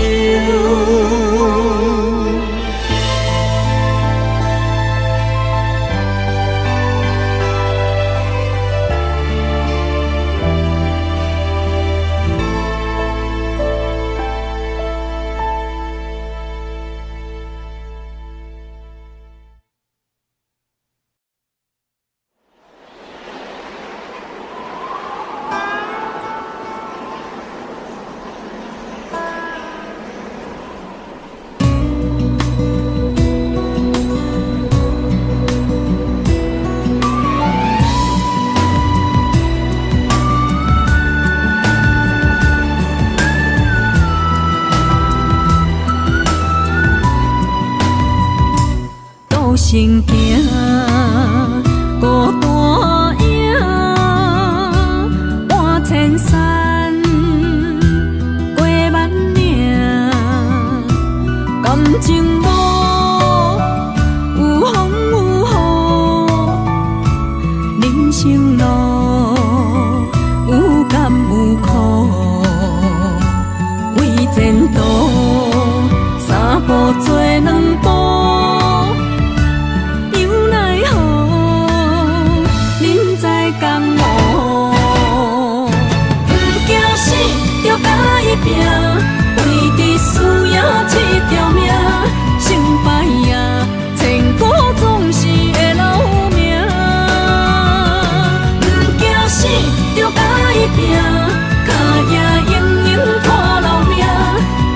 行行孤单影，半千山，过万岭，感情无有风有雨，人生路有甘有苦，为前途三步做两步。拼，为伫输赢这条命，成败赢，千古总是会留名。不惊死，就甲伊拼，脚也用用拖老命。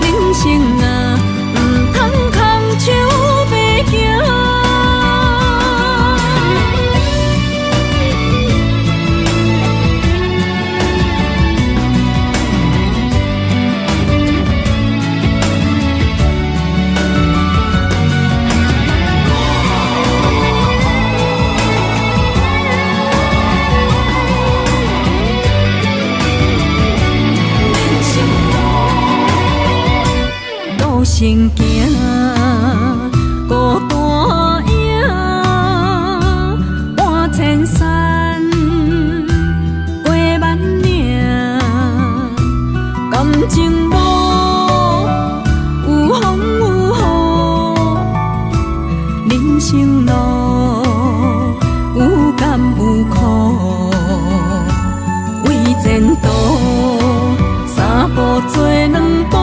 人生啊，唔通空手白行。行行孤单影，半千山，过万岭，感情无有风有雨，人生路有甘有苦，为前途三步做两步。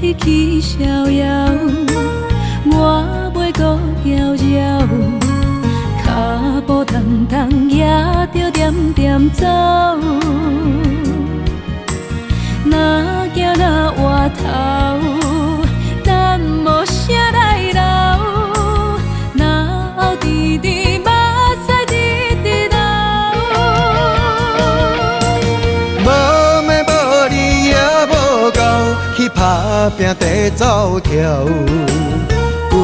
日去逍遥，我袂搁遥遥，脚步重重也着点点走。若行若回头，咱无啥来留，若后直直目屎直直流。无妹无你也无够，去打拼地走跳，规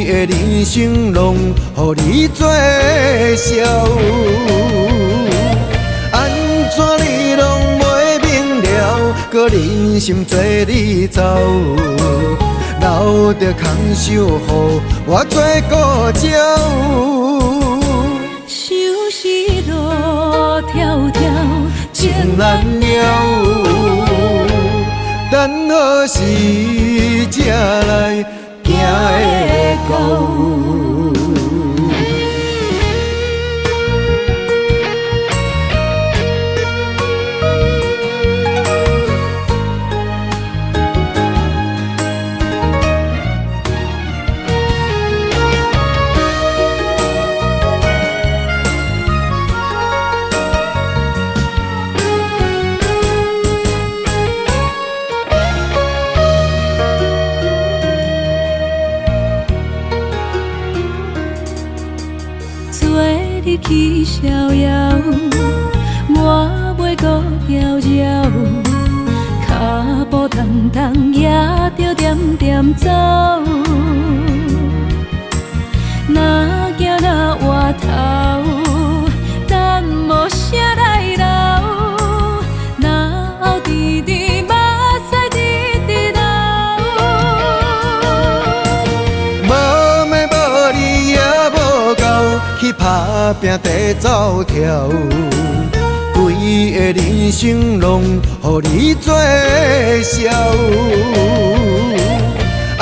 个人生拢予你做笑。安怎你拢袂明了，搁忍心做你走，留着空手予我做顾鸟。想是路迢迢，情难了，等何时才来行会到？去逍遥，我袂搁遥遥，脚步重重也着点点走。若行若回头，咱无啥来留，若后直直目屎直直流。无妹无你也无够，去打拼地走跳，规个人生拢予你做笑。安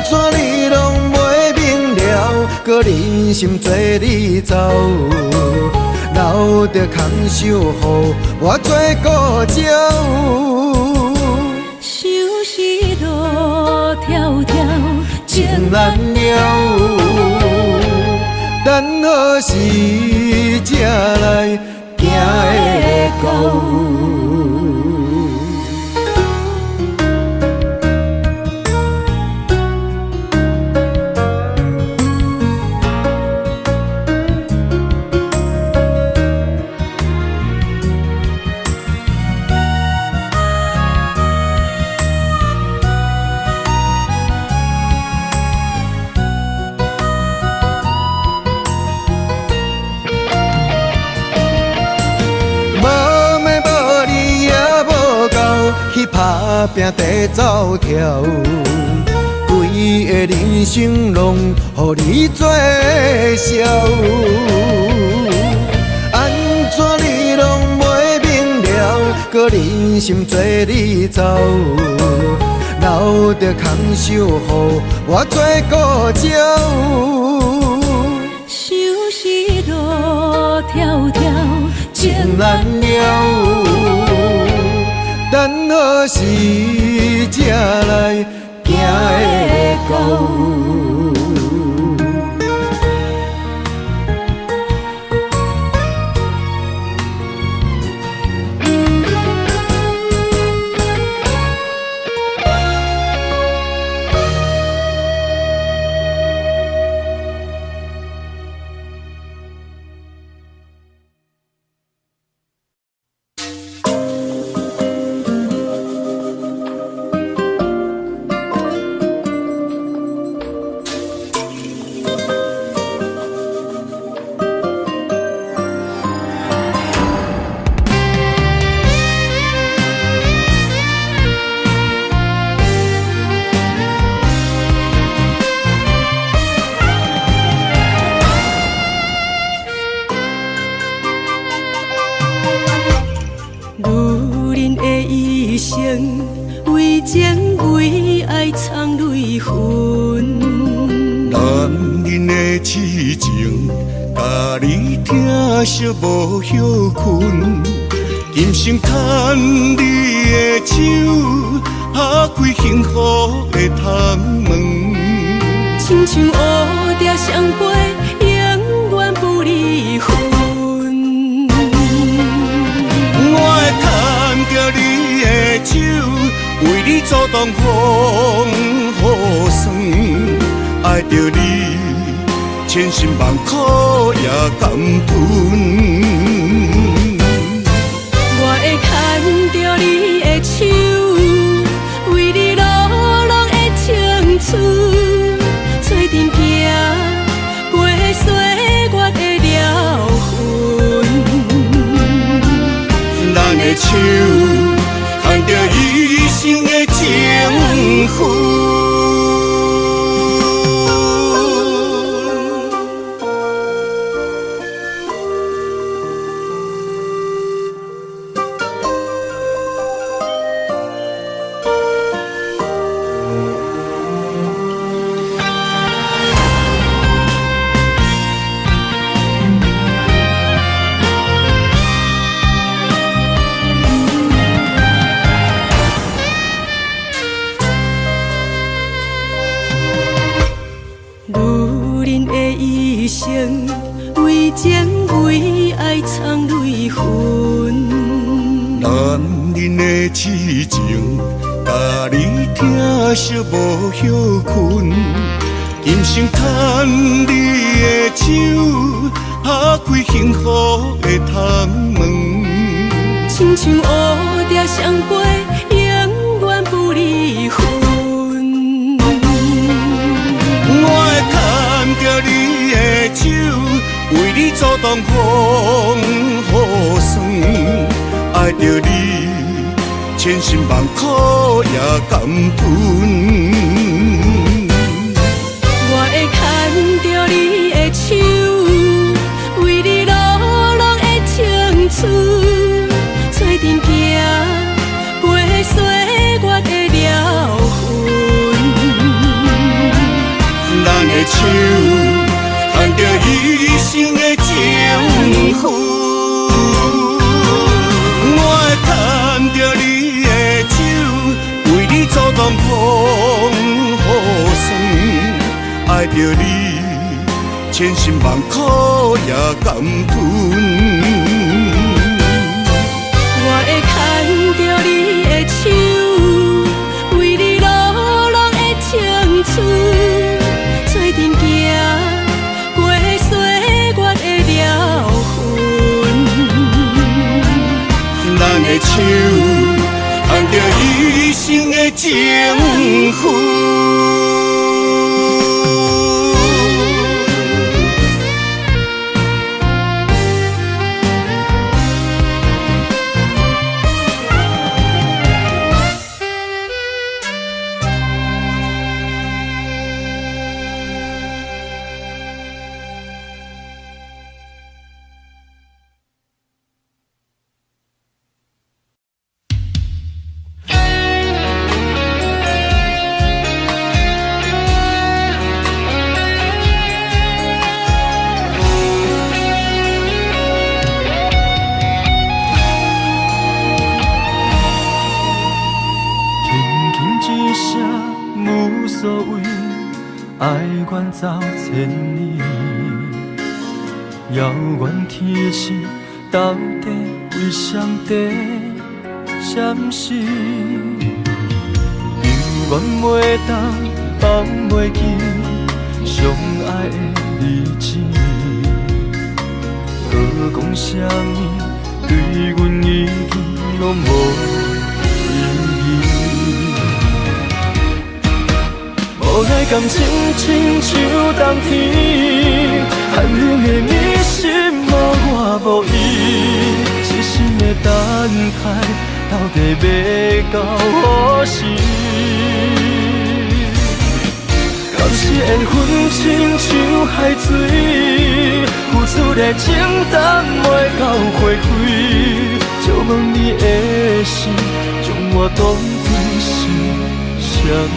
怎你拢袂明了，搁忍心做你走，留着空手予我做顾鸟。想是路迢迢，情难了，等何时才来行会到？去打拼地走跳，规个人生拢予你做笑。安怎你拢袂明了，搁忍心做你走，留着空手予我做顾鸟。想是路迢迢，情难了，等何时才来行会到？为情为爱藏泪痕，男人的痴情，甲你疼惜无歇困，今生牵你的手，拍开幸福的窗门。亲像乌蝶双飞，永远不离分。我会牵着你的手，为你阻挡风雨霜，爱着你，千辛万苦也甘吞。我会牵着你的手，为你流浪的青春，做阵行过岁月的疗痕。咱的手牵着一生的情分。为情为爱藏泪痕，男人的痴情，甲你疼惜无休困。今生牵你的手，打开幸福的窗门。亲像乌蝶双飞，永远不离分。我会牵着你的手，为你阻挡风雨霜，爱着你，千辛万苦也甘吞。我会牵着你的手，为你流浪的青春，做阵行过岁月的疗痕。咱的手牵着一生的情分，我会牵着你的手，为你阻挡风雨霜，爱着你，千辛万苦也甘吞。我会牵着你的手，为你流浪的青春，做阵行过岁月的疗痕。咱的手牵着一生的情分。爱远走千里，遥远天星到底为上帝闪烁？永远袂当放袂记相爱的日子，搁讲啥物对阮已经拢无意义。无奈感情亲像冬天，寒冷的你心无我无伊，痴心的等待到底要到何时？敢是缘分亲像海水，付出的情淡袂到花开，借问你的心，将我当作是啥物？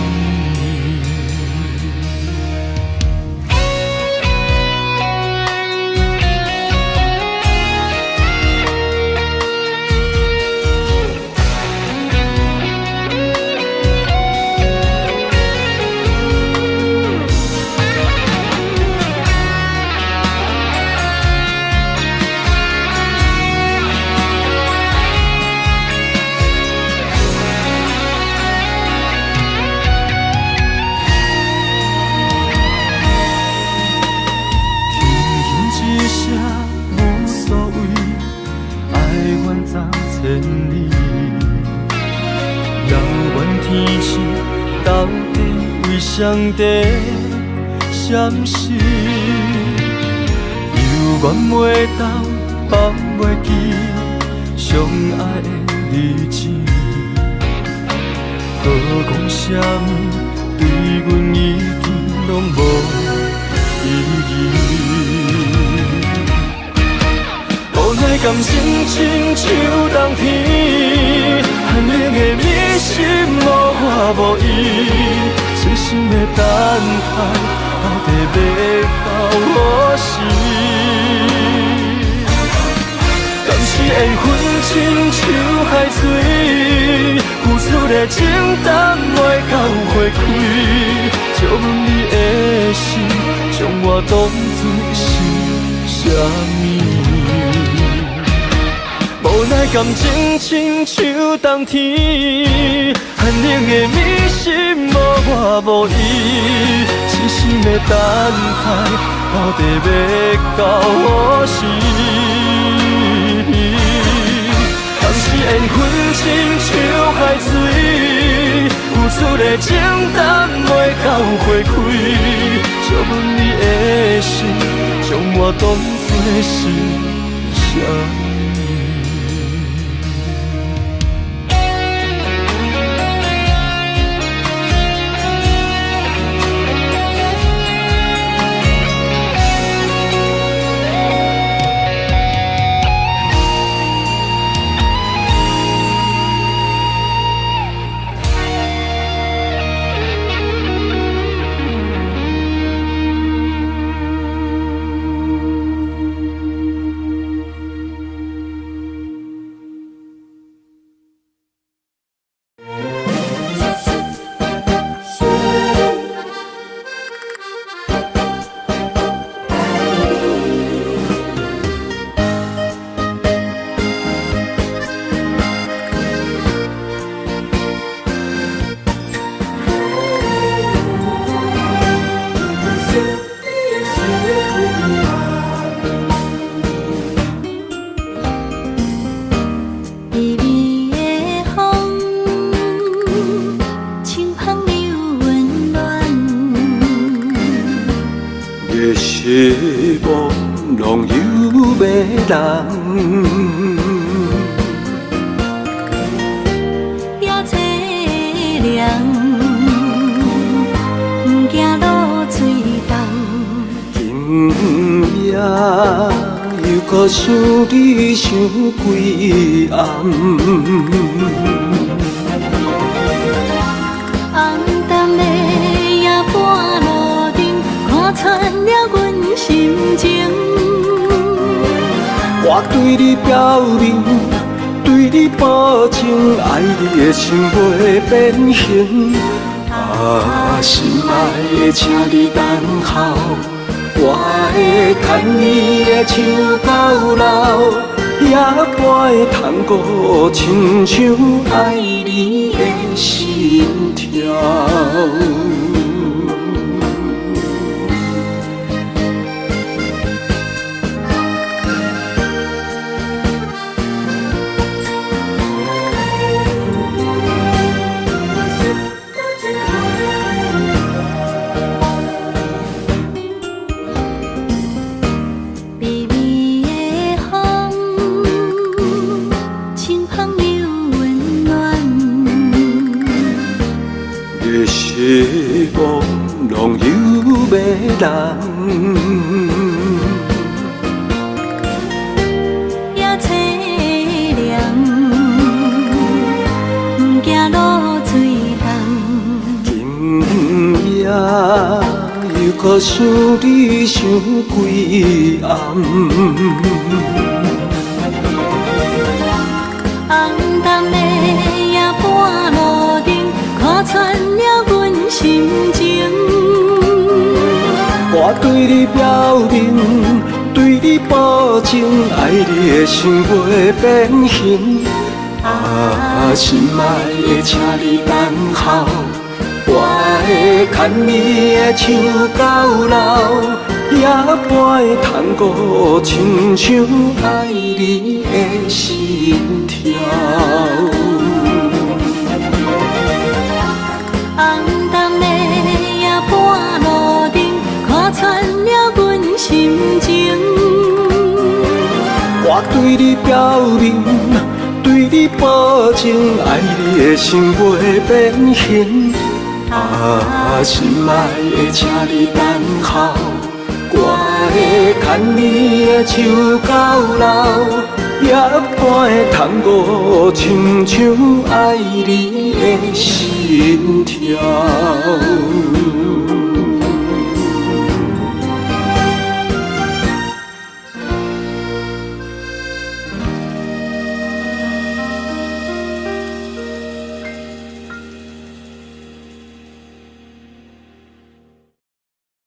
到底为上帝闪失？犹原袂当放袂记相爱的日子，搁讲啥物对阮已经拢无意义。无奈感情亲像冬天，寒冷的迷失无我无依，痴心的等待，到底要到何时？敢是缘分亲像海水，付出的情淡袂到花开，借问你的心，将我当作是啥物？无奈感情亲像冬天，寒冷的迷失无我无依，痴心的等待，到底要到何时？当时缘分亲像海水，付出的情淡袂到花开，借问你的心，将我当作是啥物？夜幕拢有迷人，也凄凉，不惊落水重。今夜又搁想你想几暗。红淡的夜半路灯，看穿了阮心情。我对你表明，对你保证，爱你的心袂变形。啊，心爱的，请你等候，我会牵你的手到老，也陪探戈，亲像爱你的心跳。夜幕拢有迷人，也凄凉，不惊落水重。今夜又搁想你想几暗。红淡的夜半路灯，看穿了阮心情。我对你表明，对你保证，爱你的心袂变形。啊，心爱的，请你等候，我会牵你的手到老，也陪探戈，亲像爱你的心跳。红淡我对你表明，对你保证，爱你的心袂变形。心爱的，请你等候，我会牵你的手到老，夜半的探戈，亲像爱你的心跳。